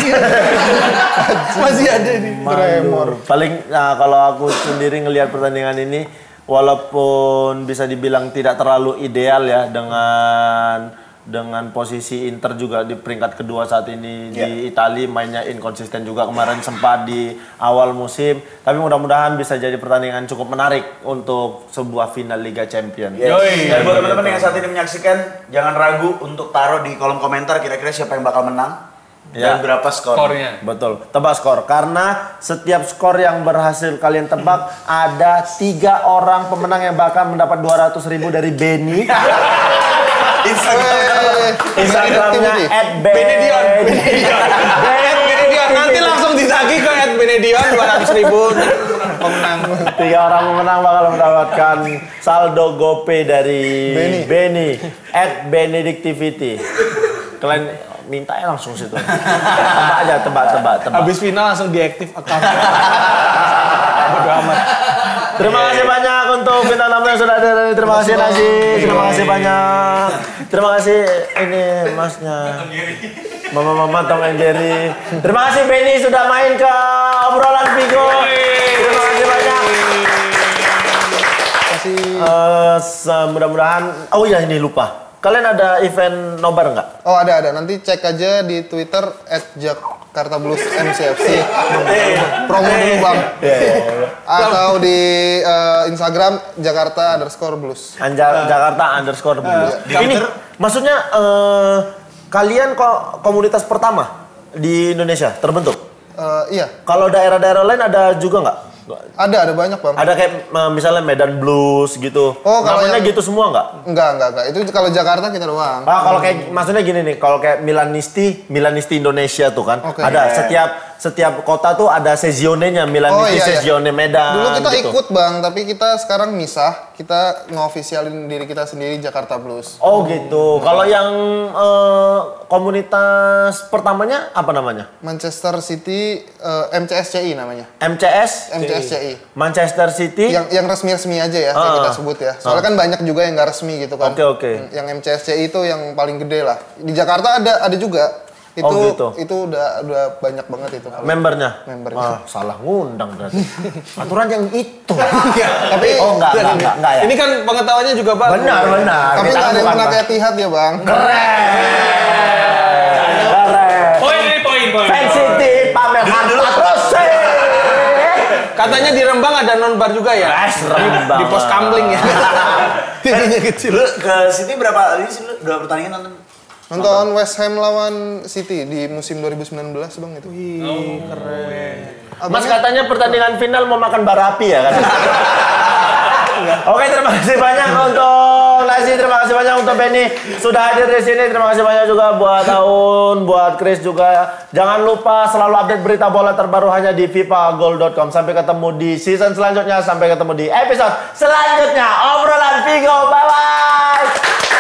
Masih ada nih tremor. Paling kalau aku sendiri ngelihat pertandingan ini walaupun bisa dibilang tidak terlalu ideal ya dengan posisi Inter juga di peringkat kedua saat ini di Italia mainnya inkonsisten juga kemarin sempat di awal musim, tapi mudah-mudahan bisa jadi pertandingan cukup menarik untuk sebuah final Liga Champions. Dan buat teman-teman yang saat ini menyaksikan, jangan ragu untuk taruh di kolom komentar kira-kira siapa yang bakal menang dan berapa skornya. Betul, tebak skor karena setiap skor yang berhasil kalian tebak ada 3 orang pemenang yang bakal mendapat 200.000 dari Benny. Instagramnya @benedion. Nanti langsung ditagih ke @benedion 200.000 pemenang. 3 orang pemenang bakal mendapatkan saldo GoPay dari Benny @benedictivity. Kalian minta ya langsung situ. Tebak. Habis final langsung diaktif account. Bodo amat. Terima kasih banyak untuk bintang tamu yang sudah ada. Terima kasih Nasi. Terima kasih banyak. Terima kasih ini masnya. Mama Tom and Jerry. Terima kasih Benny sudah main ke obrolan Vigo. Terima kasih banyak. Mudah-mudahan. Oh iya ini lupa. Kalian ada event nobar nggak? Oh ada. Nanti cek aja di Twitter @jakartabluesmcfc. Promo dulu Bang. Atau di Instagram Jakarta_blues. Jakarta_blues. Ini maksudnya kalian kok komunitas pertama di Indonesia terbentuk? Iya. Kalau daerah-daerah lain ada juga nggak? Ada banyak Bang. Ada kayak misalnya Medan Blues gitu. Oh, kalau namanya yang gitu semua nggak? Enggak. Itu kalau Jakarta kita doang. Kalau kayak maksudnya gini nih, kalau kayak Milanisti Indonesia tuh kan, ada setiap kota tuh ada sezionenya, Milanisti sezione Medan. Dulu kita gitu. ikut Bang, tapi kita sekarang misah. Kita ngeofisialin diri kita sendiri Jakarta Blues. Oh gitu. Kalau yang komunitas pertamanya apa namanya? Manchester City MCSCI namanya. MCSCI. Manchester City. Yang resmi aja ya, yang kita sebut ya. Soalnya kan banyak juga yang nggak resmi gitu kan. Oke. Yang MCSCI itu yang paling gede lah. Di Jakarta ada juga. Itu udah banyak banget itu. Membernya. Salah ngundang berarti. Aturan yang itu. Tapi enggak ya. Ini kan pengetahuannya juga Bang. Benar. Tapi nggak ada yang pernah kayak Etihad ya Bang. Poin. Fan City pamer terus. Katanya di Rembang ada non-bar juga ya? Rembang. Di pos Kamling ya. Tipinya kecil. Lu ke City berapa pertandingan nonton? Nonton West Ham lawan City di musim 2019 Bang itu. Keren. Mas katanya pertandingan final mau makan barapi ya kan? Oke, terima kasih banyak untuk Lesti, terima kasih banyak untuk Benny sudah hadir di sini. Terima kasih banyak juga buat Aun, buat Chris juga. Jangan lupa selalu update berita bola terbaru hanya di vipagol.com. Sampai ketemu di season selanjutnya, sampai ketemu di episode selanjutnya. Obrolan Vigo, bye bye.